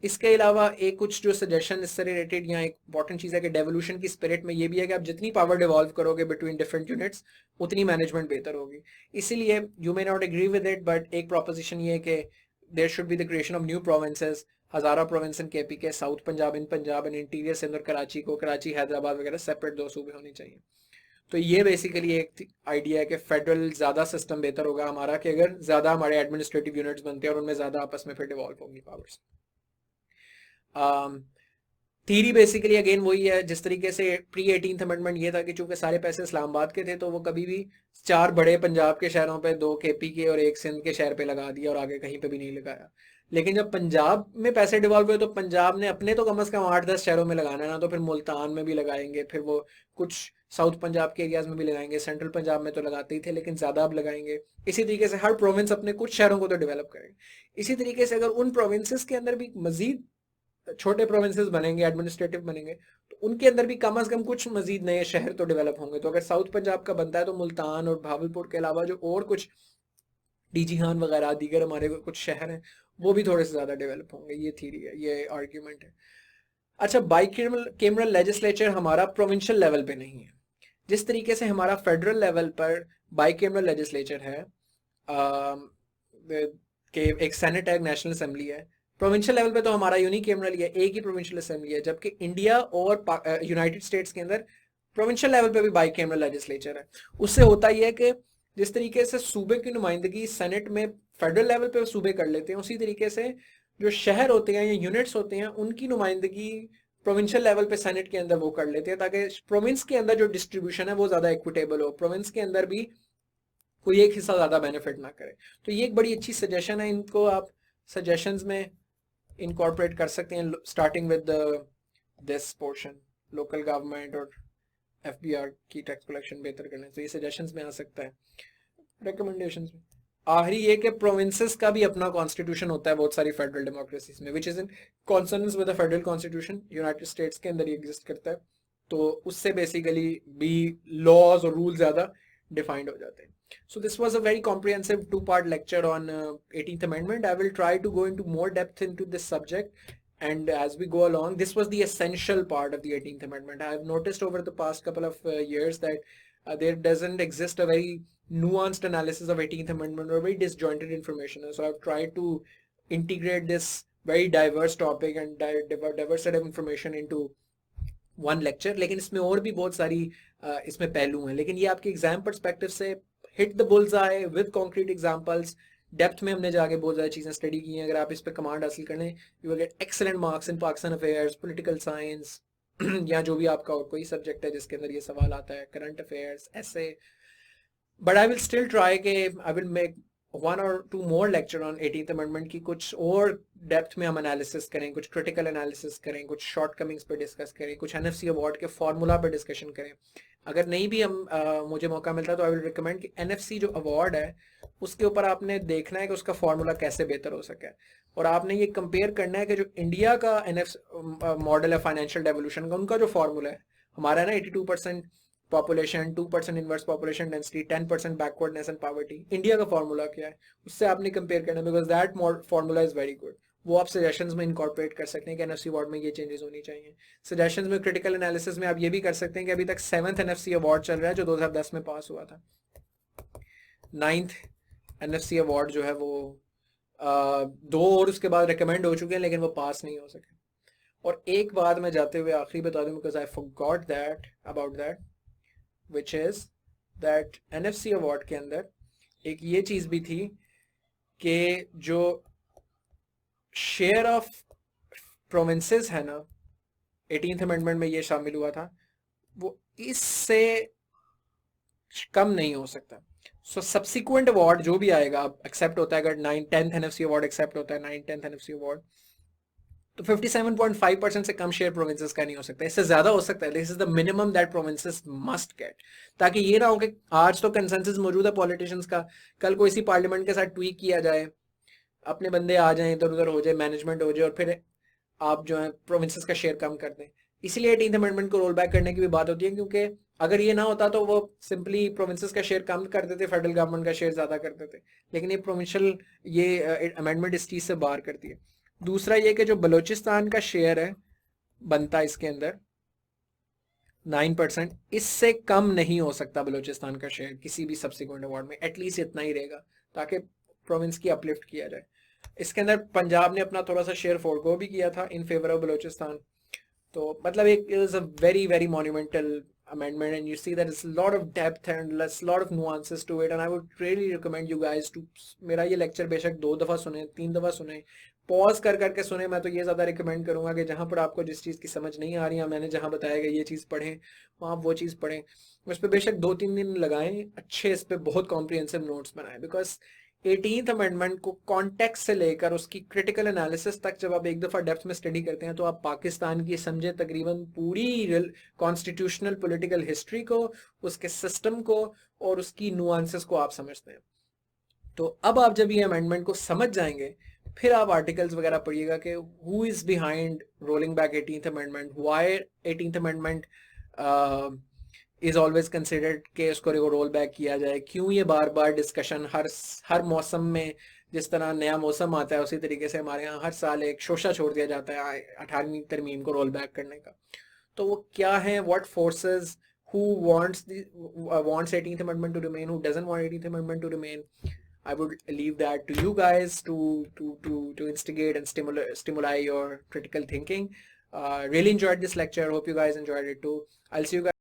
इसके अलावा एक कुछ जो सजेशन इससे रिलेटेड यहाँ एक इंपॉर्टेंट चीज़ है कि डेवोल्यूशन की स्पिरिट में ये भी है कि आप जितनी पावर डिवॉल्व करोगे बिटवीन डिफरेंट यूनिट्स उतनी मैनेजमेंट बेहतर होगी। इसीलिए you may not agree with it, but एक प्रोपोजिशन ये है कि there should be the creation of new provinces, Hazara province in KP के, south Punjab in interior Sindh और कराची को, कराची हैदराबाद वगैरह सेपरेट दो सूबे होने चाहिए। तो ये बेसिकली एक आइडिया है कि फेडरल ज़्यादा सिस्टम बेहतर होगा हमारा कि अगर ज़्यादा हमारे एडमिनिस्ट्रेटिव यूनिट्स बनते हैं और उनमें ज़्यादा आपस में फिर डिवॉल्व होंगी पावर्स। थीरी बेसिकली अगेन वही है, जिस तरीके से प्री 18th अमेंडमेंट ये था कि चूंकि सारे पैसे इस्लामाबाद के थे तो वो कभी भी 4 बड़े पंजाब के शहरों पे, 2 केपी के और 1 सिंध के शहर पे लगा दिया और आगे कहीं पे भी नहीं लगाया। लेकिन जब पंजाब में पैसे डिवॉल्व हुए तो पंजाब ने अपने तो कम से कम 8-10 शहरों में लगाना है ना, तो फिर मुल्तान में भी लगाएंगे, फिर वो कुछ साउथ पंजाब के एरियाज में भी लगाएंगे, सेंट्रल पंजाब में तो लगाते ही थे लेकिन ज़्यादा अब लगाएंगे। इसी तरीके से हर प्रोविंस अपने कुछ शहरों को तो डेवलप करेंगे। इसी तरीके से अगर उन प्रोविंसेस के अंदर भी मजीद छोटे प्रोविंसेस बनेंगे, एडमिनिस्ट्रेटिव बनेंगे, तो उनके अंदर भी कम से कम कुछ मजीद नए शहर तो डेवलप होंगे। तो अगर साउथ पंजाब का बनता है तो मुल्तान और भावलपुर के अलावा जो और कुछ डीजीहान वगैरह दीगर हमारे कुछ शहर हैं वो भी थोड़े से ज़्यादा डेवलप होंगे। ये थीरी है, ये आर्ग्यूमेंट है। अच्छा, बाइकैमरल लेजिस्लेचर हमारा प्रोविंशियल लेवल पे नहीं है, जिस तरीके से हमारा फेडरल लेवल पर बाइकैमरल लेजिस्लेचर है कि एक सेनेट है, नेशनल असेंबली है। प्रोविंशियल लेवल पे तो हमारा यूनिकैमरल है, एक ही प्रोविंशियल असेंबली है, जबकि इंडिया और यूनाइटेड स्टेट्स के अंदर प्रोविंशियल लेवल पे भी बाइकैमरल लेजिस्लेचर है। उससे होता ही है कि जिस तरीके से सूबे की नुमाइंदगी सेनेट में फेडरल लेवल पे सूबे कर लेते हैं, उसी तरीके से जो शहर होते हैं या यूनिट्स होते हैं उनकी नुमाइंदगी प्रोविंशियल लेवल पे सेनेट के अंदर वो कर लेते हैं, ताकि प्रोविंस के अंदर जो डिस्ट्रीब्यूशन है वो ज़्यादा इक्विटेबल हो, प्रोविंस के अंदर भी कोई एक हिस्सा ज़्यादा बेनिफिट ना करे। तो ये एक बड़ी अच्छी सजेशन है, इनको आप सजेशंस में इनकॉर्पोरेट कर सकते हैं, starting with this portion, local government और एफबीआर की टैक्स कलेक्शन बेहतर करने, तो ये सजेशंस में आ सकता है। रिकमेंडेशंस में आखिरी ये कि प्रोविंसेस का भी अपना कॉन्स्टिट्यूशन होता है बहुत सारी फेडरल डेमोक्रेसीज में, which is in consonance with the federal constitution. United states के अंदर ये एग्जिस्ट करता है, तो उससे बेसिकली भी लॉज और रूल ज़्यादा डिफाइंड हो जाते हैं। So this was a very comprehensive 2-part lecture on 18th Amendment. I will try to go into more depth into this subject and as we go along, this was the essential part of the 18th Amendment. I've noticed over the past couple of years that there doesn't exist a very nuanced analysis of 18th Amendment or very disjointed information. So I've tried to integrate this very diverse topic and diverse set of information into one lecture. लेकिन इसमें और भी बहुत सारी इसमें पहलू हैं, लेकिन ये आपके एग्जाम पर्सपेक्टिव से हिट द बुल्स आए विद कॉन्क्रीट एग्जांपल्स. डेप्थ में हमने जाके बहुत ज़्यादा चीज़ें स्टडी की हैं. अगर आप इस पर कमांड हासिल कर लें, you will get excellent marks in Pakistan affairs, political science या जो भी आपका और कोई सब्जेक्ट है जिसके अंदर ये सवाल आता है, करंट अफेयर्स, ऐसे. But I will still try के I will make 1 or 2 more lecture on 18th Amendment की कुछ और डेप्थ में हम एनालिसिस करें, कुछ क्रिटिकल एनालिसिस करें, कुछ शॉर्ट कमिंग्स पे डिस्कस करें, कुछ एनएफसी अवार्ड के फॉर्मूला पे डिस्कशन करें. अगर नहीं भी मुझे मौका मिलता है तो आई विल रिकमेंड कि एनएफसी जो अवार्ड है उसके ऊपर आपने देखना है कि उसका फॉर्मूला कैसे बेहतर हो सके, और आपने ये कंपेयर करना है कि जो इंडिया का मॉडल है फाइनेंशियल डेवोल्यूशन का, उनका जो फॉर्मूला है, हमारा है ना 82% population, 2% inverse population density, 10% backwardness and poverty. India का फॉर्मूला क्या है उससे आपने कंपेयर करना, because that formula is very good. वो आप सजेशंस में इनकॉर्पोरेट कर सकते हैं कि एनएफसी अवार्ड में ये चेंजेस होनी चाहिए. सजेशंस में क्रिटिकल एनालिसिस में आप ये भी कर सकते हैं कि अभी तक 7th एनएफसी अवार्ड चल रहा है जो 2010 में पास हुआ था. 9th एनएफसी अवार्ड जो है वो 2 और उसके बाद रिकमेंड हो चुके हैं लेकिन वो पास नहीं हो सके. और एक बात मैं जाते हुए आखिरी बता दूं, because I forgot that about that, which is that NFC award के अंदर एक ये चीज भी थी कि जो शेयर ऑफ प्रोविंसेस है ना 18th अमेंडमेंट में ये शामिल हुआ था, वो इससे कम नहीं हो सकता. सो सब्सिक्वेंट अवार्ड जो भी आएगा एक्सेप्ट होता है, अगर 9th-10th NFC अवार्ड एक्सेप्ट होता है, 9th-10th NFC अवार्ड, तो 57.5% से कम शेयर प्रोविंसेस का नहीं हो सकता. इससे ज्यादा हो सकता है. This is the minimum that provinces must get, ताकि ये ना हो कि आज तो कंसेंसस मौजूद है पॉलिटिशियंस का, कल को इसी पार्लियामेंट के साथ ट्वीक किया जाए, अपने बंदे आ जाए, इधर उधर हो जाए, मैनेजमेंट हो जाए, और फिर आप जो है प्रोविंसेस का शेयर कम कर दें. इसलिए 18th अमेंडमेंट को रोल बैक करने की भी बात होती है, क्योंकि अगर ये ना होता तो वो सिंपली प्रोविंसेस का शेयर कम कर देते, फेडरल गवर्नमेंट का शेयर ज्यादा कर देते. लेकिन ये प्रोविंशियल ये अमेंडमेंट इस चीज से बाहर करती है. दूसरा ये कि जो बलूचिस्तान का शेयर है बनता इसके अंदर 9%, इससे कम नहीं हो सकता बलूचिस्तान का शेयर किसी भी सब्सिक्वेंट अवार्ड में. एटलीस्ट इतना ही रहेगा ताकि प्रोविंस की अपलिफ्ट किया जाए. इसके अंदर पंजाब ने अपना थोड़ा सा शेयर फोरगो भी किया था इन फेवर ऑफ बलूचिस्तान. तो मतलब एक is a very very monumental amendment, and you see that it's a lot of depth and a lot of nuances to it, and I would really recommend you guys to मेरा ये लेक्चर बेशक 2 दफ़ा सुने, 3 दफ़ा सुने, पॉज कर करके सुने. मैं तो ये ज़्यादा रिकमेंड करूँगा कि जहाँ पर आपको जिस चीज़ की समझ नहीं आ रही है, मैंने जहाँ बताया कि ये चीज़ पढ़ें, वहाँ वो चीज़ पढ़ें. उस पर बेशक 2-3 दिन लगाएं, अच्छे इस पर बहुत कॉम्प्रिहेंसिव नोट्स बनाएं. बिकॉज 18th अमेंडमेंट को कॉन्टेक्स्ट से लेकर उसकी क्रिटिकल एनालिसिस तक जब आप एक दफ़ा डेप्थ में स्टडी करते हैं तो आप पाकिस्तान की समझे तकरीबन पूरी कॉन्स्टिट्यूशनल पॉलिटिकल हिस्ट्री को, उसके सिस्टम को और उसकी नुआंसेस को आप समझते हैं. तो अब आप जब ये अमेंडमेंट को समझ जाएंगे, फिर आप आर्टिकल्स वगैरह पढ़िएगा कि who is behind rolling back 18th amendment, why 18th amendment is always considered कि उसको रोल बैक किया जाए, क्यों ये बार बार डिस्कशन हर मौसम में, जिस तरह नया मौसम आता है उसी तरीके से हमारे यहाँ हर साल एक शोशा छोड़ दिया जाता है 18वीं तरमीम को रोल बैक करने का. तो वो क्या है, what forces, who wants 18th amendment to remain, who doesn't want 18th amendment to remain. I would leave that to you guys to instigate and stimulate your critical thinking. Really enjoyed this lecture. Hope you guys enjoyed it too. I'll see you guys